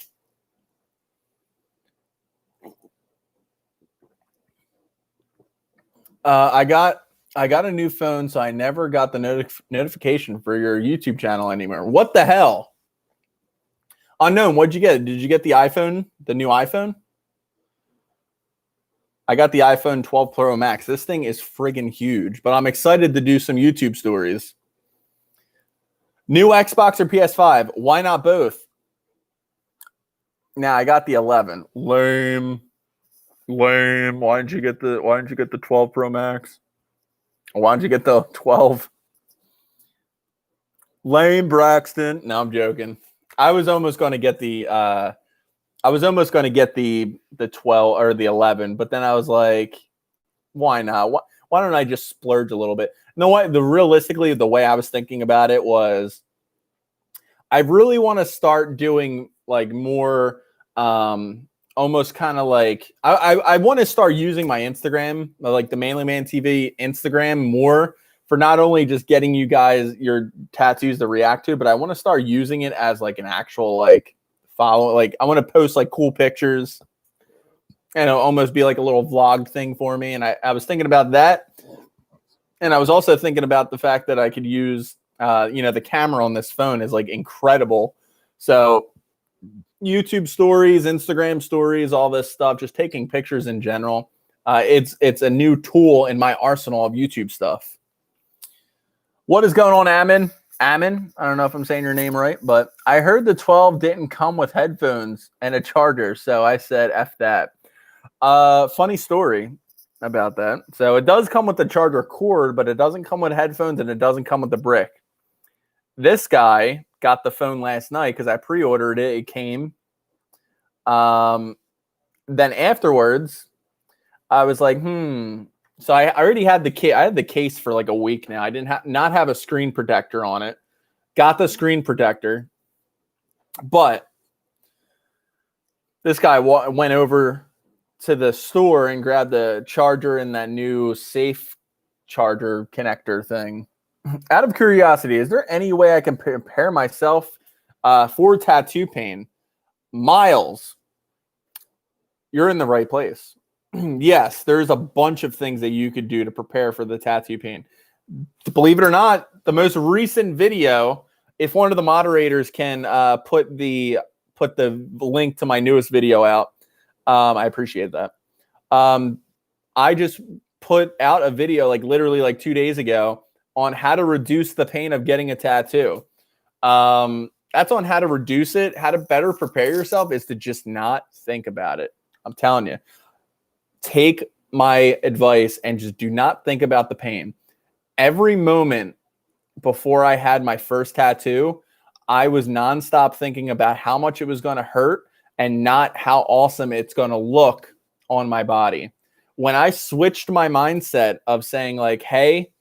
I got a new phone, so I never got the notification for your YouTube channel anymore. What the hell? Unknown, what'd you get? Did you get the iPhone, the new iPhone? I got the iPhone 12 Pro Max. This thing is friggin' huge, but I'm excited to do some YouTube stories. New Xbox or PS5? Why not both? Now I got the 11. Lame. Why didn't you get the 12 Pro Max? Why didn't you get the 12? Lame, Braxton. No, I'm joking. I was almost going to get the 12 or the 11, but then I was like, why not? Why don't I just splurge a little bit? You know what? Realistically, the way I was thinking about it was, I really want to start doing like more, almost kind of like I want to start using my Instagram, like the Manly Man TV Instagram, more for not only just getting you guys your tattoos to react to, but I want to start using it as like an actual like follow. Like I want to post like cool pictures and it'll almost be like a little vlog thing for me. And I was thinking about that, and I was also thinking about the fact that I could use the camera on this phone is like incredible. So YouTube stories, Instagram stories, all this stuff, just taking pictures in general. It's a new tool in my arsenal of YouTube stuff. What is going on, Amin? Amin, I don't know if I'm saying your name right, but I heard the 12 didn't come with headphones and a charger, so I said F that. Funny story about that. So it does come with the charger cord, but it doesn't come with headphones and it doesn't come with the brick. This guy got the phone last night because I pre-ordered it. It came. Then afterwards, I was like, So I already had the case. I had the case for like a week now. I didn't not have a screen protector on it. Got the screen protector, but this guy went over to the store and grabbed the charger and that new safe charger connector thing. Out of curiosity, is there any way I can prepare myself for tattoo pain? Miles, you're in the right place. Yes, there's a bunch of things that you could do to prepare for the tattoo pain. Believe it or not, the most recent video, if one of the moderators can put the link to my newest video out, I appreciate that. I just put out a video like literally like 2 days ago on how to reduce the pain of getting a tattoo. That's on how to reduce it. How to better prepare yourself is to just not think about it. I'm telling you. Take my advice and just do not think about the pain. Every moment before I had my first tattoo, I was nonstop thinking about how much it was going to hurt and not how awesome it's going to look on my body. When I switched my mindset of saying like, hey,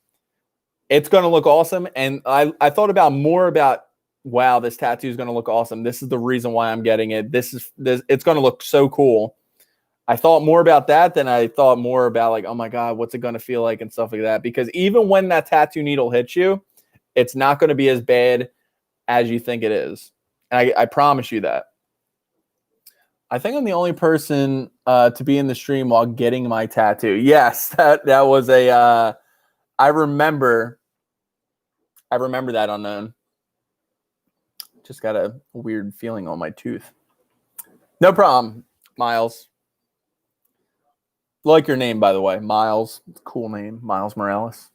it's going to look awesome. And I thought about more about, wow, this tattoo is going to look awesome. This is the reason why I'm getting it. It's going to look so cool. I thought more about that than I thought more about like, oh my God, what's it going to feel like and stuff like that. Because even when that tattoo needle hits you, it's not going to be as bad as you think it is. And I promise you that. I think I'm the only person to be in the stream while getting my tattoo. Yes, that was a. I remember that unknown. Just got a weird feeling on my tooth. No problem, Miles. Like your name, by the way, Miles. Cool name, Miles Morales.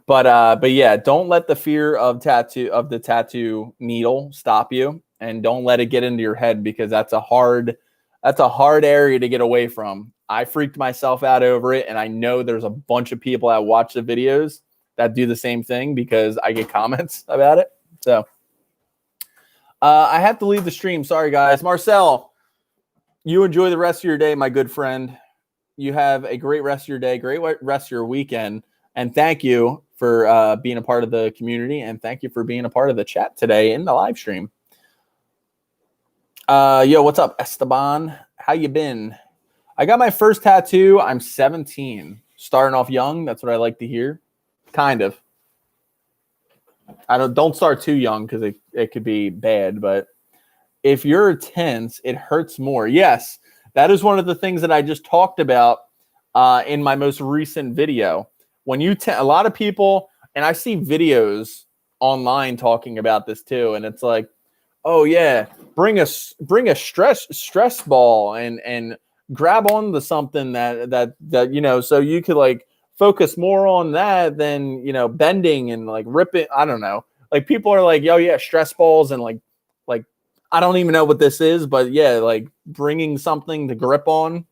But yeah, don't let the fear of the tattoo needle stop you, and don't let it get into your head, because that's a hard area to get away from. I freaked myself out over it, and I know there's a bunch of people that watch the videos that do the same thing because I get comments about it. So I have to leave the stream. Sorry, guys. Marcel, you enjoy the rest of your day, my good friend. You have a great rest of your day, great rest of your weekend, and thank you for being a part of the community, and thank you for being a part of the chat today in the live stream. Yo, what's up, Esteban? How you been? I got my first tattoo. I'm 17. Starting off young. That's what I like to hear. Kind of. Don't start too young because it could be bad, but if you're tense, it hurts more. Yes, that is one of the things that I just talked about in my most recent video. When a lot of people, and I see videos online talking about this too, and it's like, oh yeah, bring a stress ball and grab onto something that so you could like focus more on that than bending and like ripping. I don't know. Like people are like, yo, yeah, stress balls and like I don't even know what this is, but yeah, like bringing something to grip on,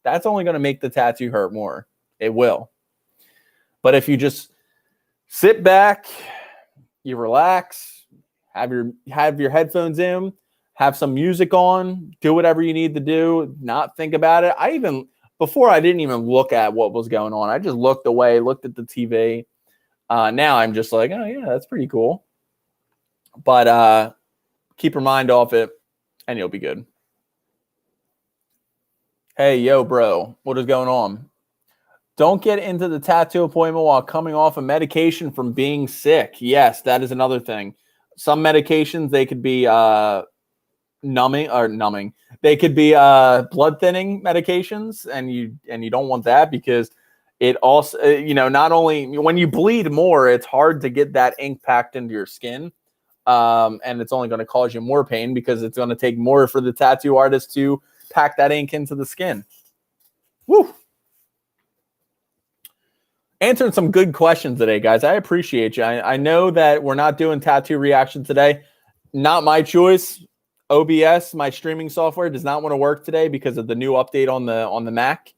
that's only going to make the tattoo hurt more. It will. But if you just sit back, you relax, have your headphones in, have some music on, do whatever you need to do, not think about it. Before I didn't even look at what was going on. I just looked away, looked at the TV. Now I'm just like, oh yeah, that's pretty cool. But keep your mind off it and you'll be good. Hey, yo, bro, what is going on? Don't get into the tattoo appointment while coming off a medication from being sick. Yes, that is another thing. Some medications, they could be numbing. They could be blood thinning medications, and you don't want that because it also, not only when you bleed more, it's hard to get that ink packed into your skin. And it's only going to cause you more pain because it's going to take more for the tattoo artist to pack that ink into the skin. Woo! Answered some good questions today, guys. I appreciate you. I know that we're not doing tattoo reaction today. Not my choice. OBS, my streaming software, does not want to work today because of the new update on the Mac.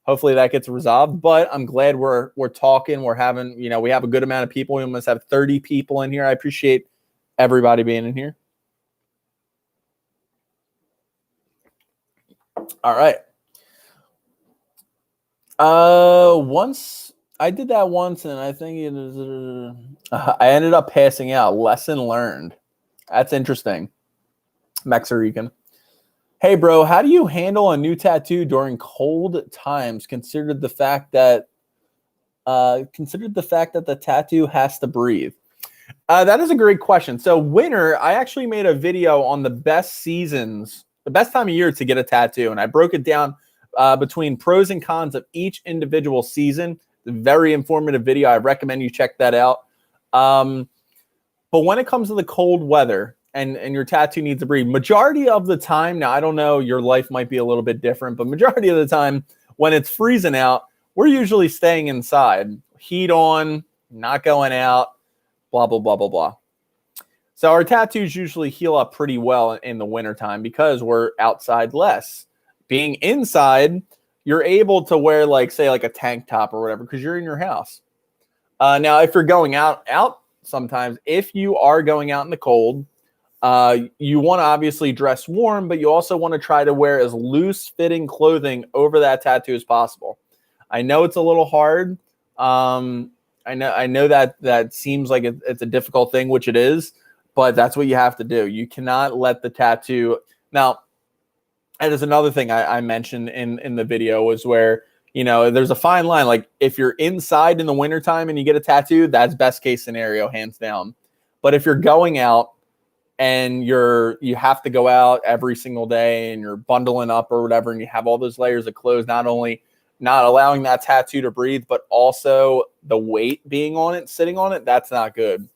Hopefully that gets resolved. But I'm glad we're talking. We're having, we have a good amount of people. We almost have 30 people in here. I appreciate everybody being in here. All right. I did that once, and I think it is. I ended up passing out. Lesson learned. That's interesting. Mexican. Hey, bro, how do you handle a new tattoo during cold times? Consider the fact that the tattoo has to breathe. That is a great question. So, winter, I actually made a video on the best seasons, the best time of year to get a tattoo, and I broke it down between pros and cons of each individual season. Very informative video. I recommend you check that out. But when it comes to the cold weather and your tattoo needs to breathe, majority of the time, now I don't know, your life might be a little bit different, but majority of the time when it's freezing out, we're usually staying inside, heat on, not going out, blah, blah, blah, blah, blah. So our tattoos usually heal up pretty well in the wintertime because we're outside less. Being inside, you're able to wear say a tank top or whatever because you're in your house. Now, if you're going out sometimes, if you are going out in the cold, you want to obviously dress warm, but you also want to try to wear as loose fitting clothing over that tattoo as possible. I know it's a little hard. I know that seems like it's a difficult thing, which it is. but that's what you have to do. You cannot let the tattoo. Now, and there's another thing I mentioned in the video was where, you know, there's a fine line. Like if you're inside in the wintertime and you get a tattoo, that's best case scenario, hands down. But if you're going out and you have to go out every single day and you're bundling up or whatever, and you have all those layers of clothes, not only not allowing that tattoo to breathe, but also the weight being on it, sitting on it, that's not good.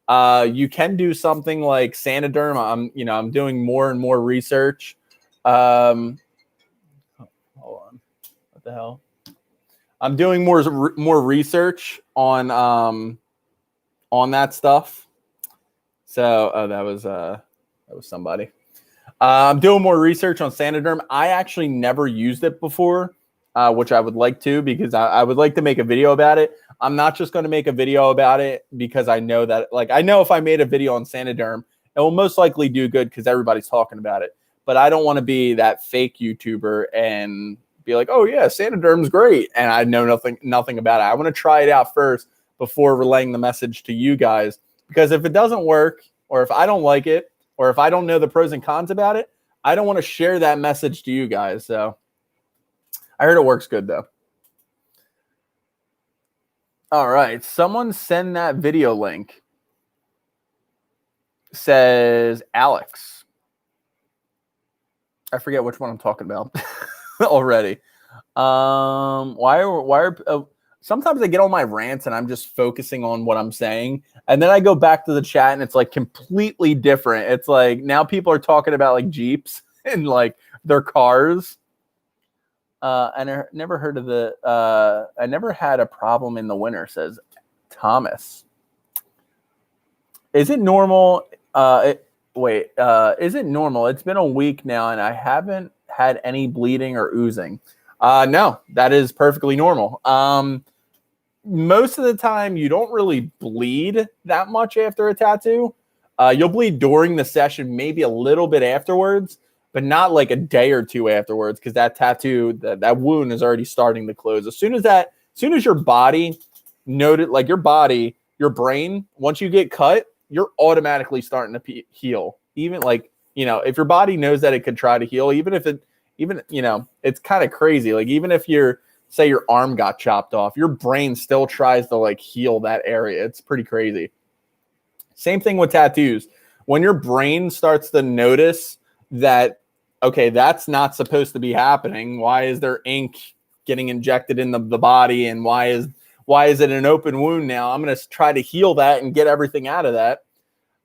You can do something like Sanoderm. I'm doing more and more research. Hold on. What the hell? I'm doing more research on that stuff. So that was somebody. I'm doing more research on Sanoderm. I actually never used it before, which I would like to, because I would like to make a video about it. I'm not just going to make a video about it because I know that, like, I know if I made a video on Sanoderm, it will most likely do good because everybody's talking about it. But I don't want to be that fake YouTuber and be like, oh yeah, Sanoderm's great, and I know nothing about it. I want to try it out first before relaying the message to you guys, because if it doesn't work, or if I don't like it, or if I don't know the pros and cons about it, I don't want to share that message to you guys. So I heard it works good though. All right, someone send that video link. Says Alex. I forget which one I'm talking about already. Why are sometimes I get on my rants and I'm just focusing on what I'm saying, and then I go back to the chat and it's like completely different. It's like now people are talking about like Jeeps and like their cars. And I never heard of the. I never had a problem in the winter, says Thomas. Is it normal? Is it normal? It's been a week now, and I haven't had any bleeding or oozing. No, that is perfectly normal. Most of the time, you don't really bleed that much after a tattoo. You'll bleed during the session, maybe a little bit afterwards, but not like a day or two afterwards, because that tattoo, that wound is already starting to close. As soon as your body noted, like your brain, once you get cut, you're automatically starting to heal. Even like, if your body knows that it could try to heal, it's kind of crazy. Like even if say your arm got chopped off, your brain still tries to like heal that area. It's pretty crazy. Same thing with tattoos. When your brain starts to notice that, okay, that's not supposed to be happening. Why is there ink getting injected in the body? And why is it an open wound now? I'm going to try to heal that and get everything out of that.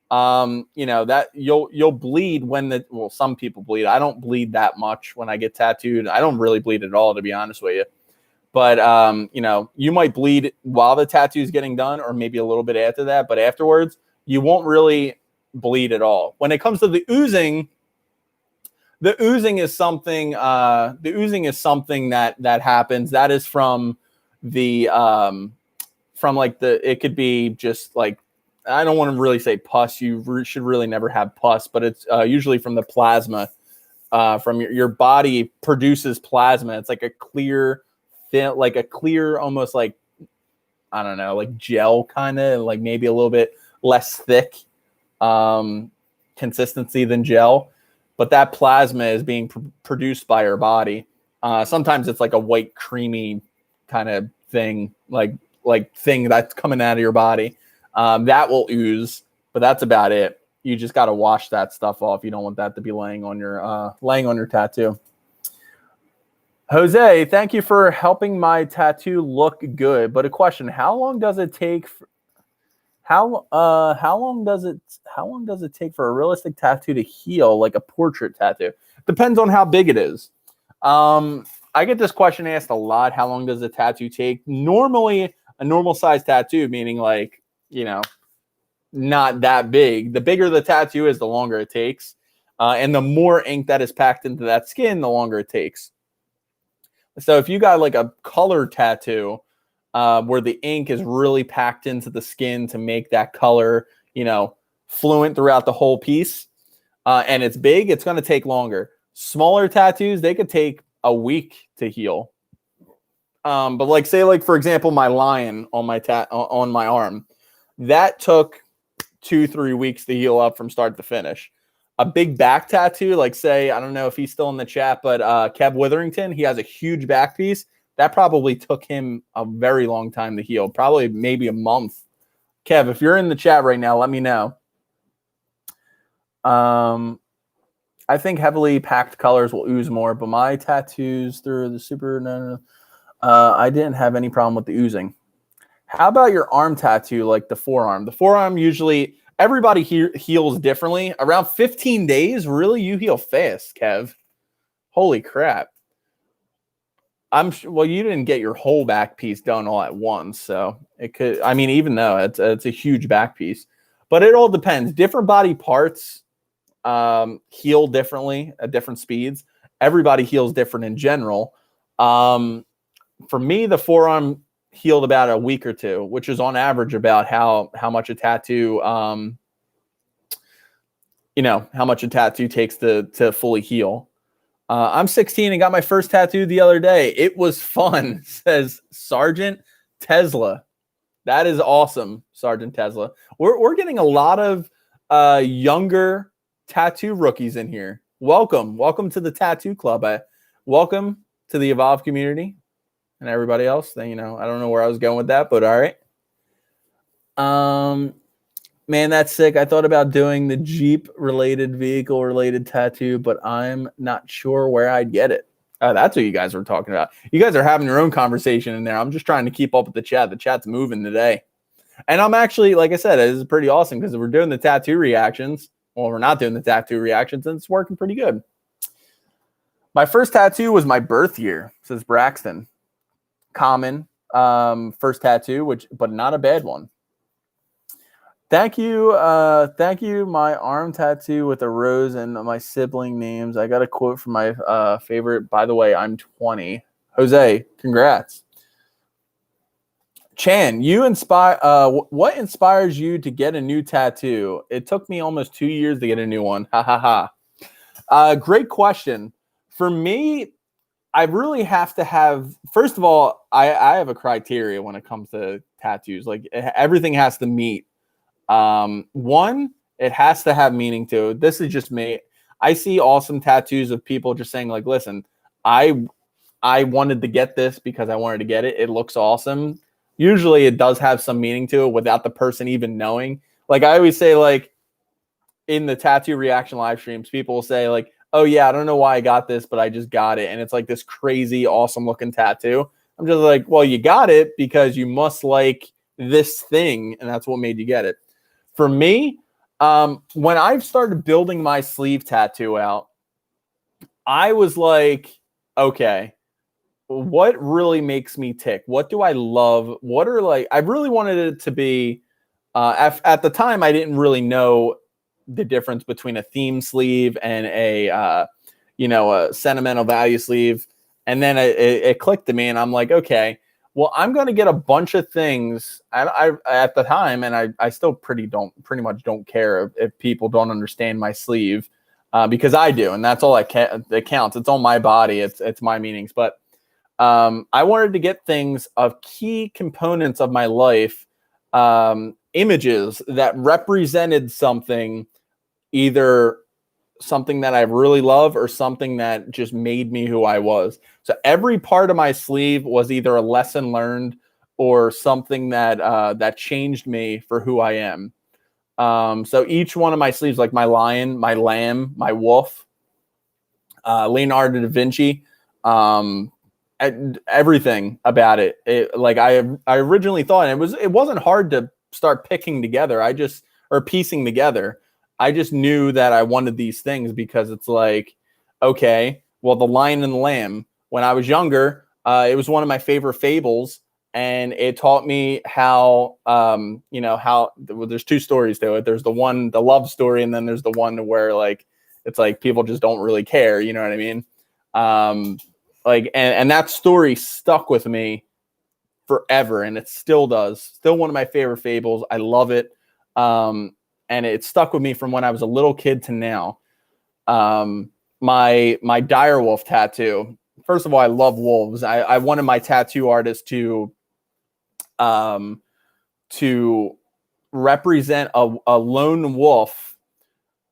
That you'll bleed some people bleed. I don't bleed that much when I get tattooed. I don't really bleed at all, to be honest with you. But, you might bleed while the tattoo is getting done, or maybe a little bit after that. But afterwards, you won't really bleed at all. When it comes to the oozing is something. That happens. That is from it could be just like, I don't want to really say pus. You should really never have pus, but it's usually from the plasma. From your body produces plasma. It's like a clear, thin, like a clear, almost like, I don't know, like gel kind of, like maybe a little bit less thick consistency than gel. But that plasma is being produced by your body. Sometimes it's like a white, creamy kind of thing, like thing that's coming out of your body. That will ooze, but that's about it. You just got to wash that stuff off. You don't want that to be laying on your tattoo. Jose, thank you for helping my tattoo look good. But a question: how long does it take? How long does it take for a realistic tattoo to heal, like a portrait tattoo? Depends on how big it is. I get this question asked a lot. How long does a tattoo take? Normally, a normal size tattoo, meaning like, not that big. The bigger the tattoo is, the longer it takes. And the more ink that is packed into that skin, the longer it takes. So if you got like a color tattoo, where the ink is really packed into the skin to make that color, fluent throughout the whole piece, and it's big, it's going to take longer. Smaller tattoos, they could take a week to heal. But like, say, like, for example, my lion on my arm, that took 2-3 weeks to heal up from start to finish. A big back tattoo, like say, I don't know if he's still in the chat, but Kev Witherington, he has a huge back piece. That probably took him a very long time to heal, probably maybe a month. Kev, if you're in the chat right now, let me know. I think heavily packed colors will ooze more, but my tattoos through the super, I didn't have any problem with the oozing. How about your arm tattoo, like the forearm? The forearm usually, everybody heals differently. Around 15 days, really, you heal fast, Kev. Holy crap. Well, you didn't get your whole back piece done all at once, so it could, I mean, even though it's a huge back piece, but it all depends. Different body parts heal differently at different speeds. Everybody heals different in general. For me, the forearm healed about a week or two, which is on average about how much a tattoo, how much a tattoo takes to fully heal. I'm 16 and got my first tattoo the other day. It was fun, says Sergeant Tesla. That is awesome, Sergeant Tesla. We're getting a lot of younger tattoo rookies in here. Welcome to the tattoo club. Welcome to the Evolve community and everybody else. I don't know where I was going with that, but all right. Man, that's sick. I thought about doing the Jeep-related, vehicle-related tattoo, but I'm not sure where I'd get it. That's what you guys were talking about. You guys are having your own conversation in there. I'm just trying to keep up with the chat. The chat's moving today. And I'm actually, like I said, this is pretty awesome because we're doing the tattoo reactions. Well, we're not doing the tattoo reactions, and it's working pretty good. My first tattoo was my birth year, says Braxton. Common first tattoo, but not a bad one. Thank you. My arm tattoo with a rose and my sibling names. I got a quote from my favorite. By the way, I'm 20. Jose, congrats. Chan, you inspire. What inspires you to get a new tattoo? It took me almost 2 years to get a new one. Ha ha ha. Great question. For me, I really have to have. First of all, I have a criteria when it comes to tattoos. Like everything has to meet. One, it has to have meaning to it. This is just me. I see awesome tattoos of people just saying like, listen, I wanted to get this because I wanted to get it. It looks awesome. Usually it does have some meaning to it without the person even knowing. Like I always say, like in the tattoo reaction live streams, people will say like, oh yeah, I don't know why I got this, but I just got it. And it's like this crazy, awesome looking tattoo. I'm just like, well, you got it because you must like this thing. And that's what made you get it. For me, when I started building my sleeve tattoo out, I was like, okay, what really makes me tick? What do I love? What are like, I really wanted it to be, at the time, I didn't really know the difference between a theme sleeve and a sentimental value sleeve. And then it clicked to me and I'm like, okay, well, I'm going to get a bunch of things. I at the time, and I still pretty much don't care if people don't understand my sleeve, because I do, and that's all that counts. It's on my body. It's my meanings. But I wanted to get things of key components of my life, images that represented something, either something that I really love or something that just made me who I was. So every part of my sleeve was either a lesson learned or something that changed me for who I am. So each one of my sleeves, like my lion, my lamb, my wolf, Leonardo da Vinci, everything about it. Like I originally thought, and it wasn't hard to start picking together. Piecing together. I just knew that I wanted these things because it's like, okay, well, the lion and the lamb, when I was younger, it was one of my favorite fables. And it taught me how, there's two stories to it. There's the love story. And then there's the one where like, it's like people just don't really care. You know what I mean? And that story stuck with me forever. And it still does. Still one of my favorite fables. I love it. And it stuck with me from when I was a little kid to now. My Direwolf tattoo. First of all, I love wolves. I wanted my tattoo artist to represent a lone wolf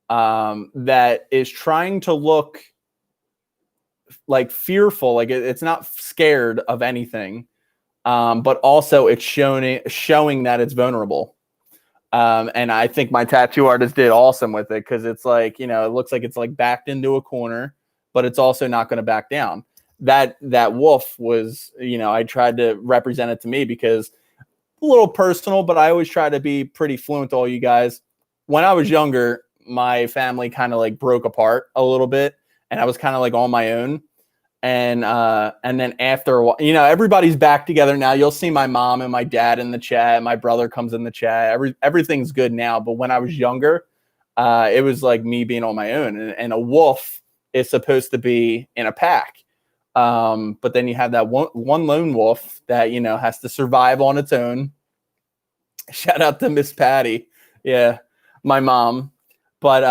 that is trying to look like fearful, like it's not scared of anything, but also it's showing that it's vulnerable. And I think my tattoo artist did awesome with it, because it's like, it looks like it's like backed into a corner, but it's also not going to back down. That wolf was, I tried to represent it to me, because a little personal, but I always try to be pretty fluent to all you guys. When I was younger, my family kind of like broke apart a little bit, and I was kind of like on my own. And then after a while, everybody's back together now. You'll see my mom and my dad in the chat. My brother comes in the chat. Everything's good now. But when I was younger, it was like me being on my own. And a wolf is supposed to be in a pack. But then you have that one lone wolf that, has to survive on its own. Shout out to Miss Patty. Yeah, my mom. But,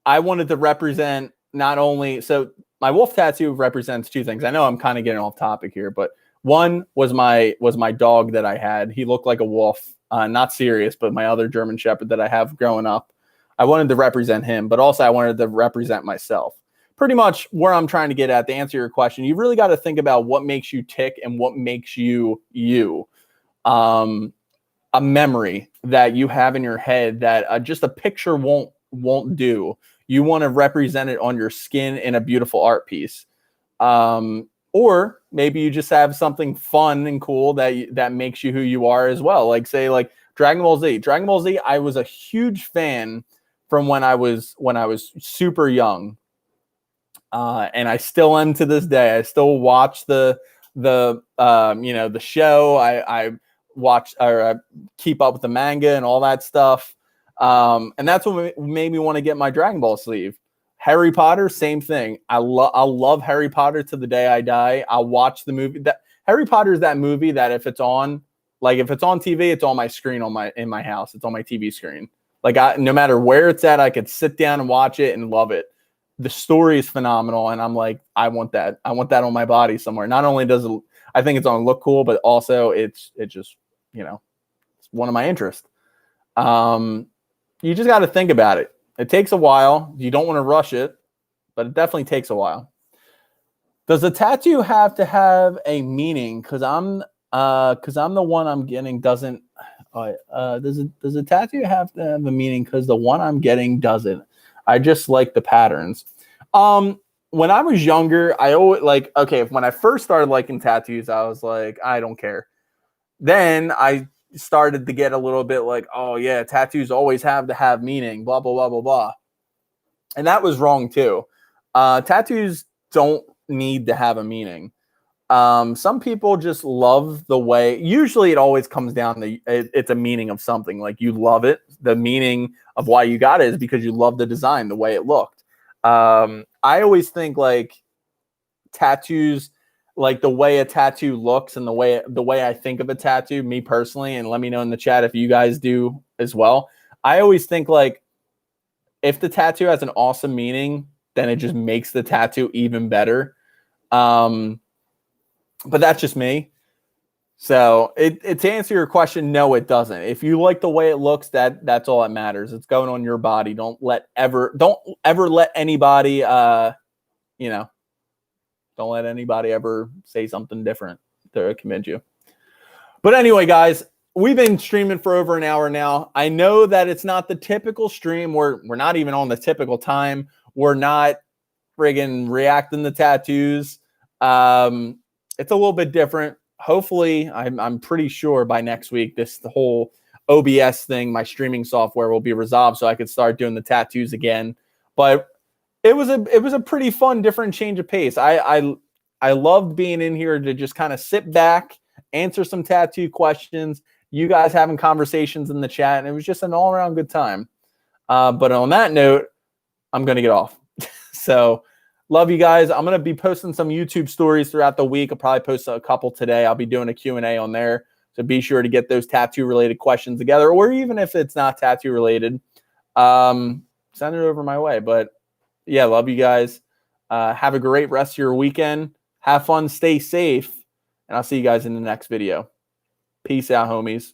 I wanted to represent not only... So my wolf tattoo represents two things. I know I'm kind of getting off topic here, but one was my dog that I had. He looked like a wolf, not serious, but my other German Shepherd that I have growing up. I wanted to represent him, but also I wanted to represent myself. Pretty much where I'm trying to get at, to answer your question, you really got to think about what makes you tick and what makes you you. A memory that you have in your head that just a picture won't do. You want to represent it on your skin in a beautiful art piece. Or maybe you just have something fun and cool that makes you who you are as well. Like, say, like Dragon Ball Z. Dragon Ball Z, I was a huge fan from when I was super young. And I still am to this day. I still watch the show. I watch or keep up with the manga and all that stuff. And that's what made me want to get my Dragon Ball sleeve. Harry Potter, same thing. I'll love Harry Potter to the day I die. I'll watch the movie. That Harry Potter is that movie that if it's on TV, it's on my screen in my house. It's on my TV screen. Like, no matter where it's at, I could sit down and watch it and love it. The story is phenomenal, and I'm like, I want that. I want that on my body somewhere. Not only does it, I think it's going to look cool, but also it just, it's one of my interests. You just got to think about it. It takes a while. You don't want to rush it, but it definitely takes a while. Does a tattoo have to have a meaning? Because I'm the one I'm getting doesn't. Does a tattoo have to have a meaning? Because the one I'm getting doesn't. I just like the patterns. When I was younger, I always when I first started liking tattoos, I was like, I don't care. Then I started to get a little bit like, oh yeah, tattoos always have to have meaning, blah, blah, blah, blah, blah. And that was wrong too. Tattoos don't need to have a meaning. Some people just love the way, usually it always comes down to, it's a meaning of something. Like, you love it. The meaning of why you got it is because you love the design, the way it looked. I always think like tattoos, like the way a tattoo looks and the way I think of a tattoo, me personally, and let me know in the chat if you guys do as well. I always think like, if the tattoo has an awesome meaning, then it just makes the tattoo even better. But that's just me. So to answer your question, no, it doesn't. If you like the way it looks, that's all that matters. It's going on your body. Don't ever let anybody, don't let anybody ever say something different to convince you. But anyway, guys, we've been streaming for over an hour now. I know that it's not the typical stream. We're not even on the typical time. We're not friggin' reacting to tattoos. It's a little bit different. Hopefully, I'm pretty sure by next week, the whole OBS thing, my streaming software, will be resolved, so I could start doing the tattoos again. But it was a pretty fun, different change of pace. I loved being in here to just kind of sit back, answer some tattoo questions, you guys having conversations in the chat, and it was just an all-around good time. But on that note, I'm going to get off. So, love you guys. I'm going to be posting some YouTube stories throughout the week. I'll probably post a couple today. I'll be doing a Q&A on there. So be sure to get those tattoo-related questions together, or even if it's not tattoo-related, send it over my way. But, yeah, love you guys. Have a great rest of your weekend. Have fun. Stay safe. And I'll see you guys in the next video. Peace out, homies.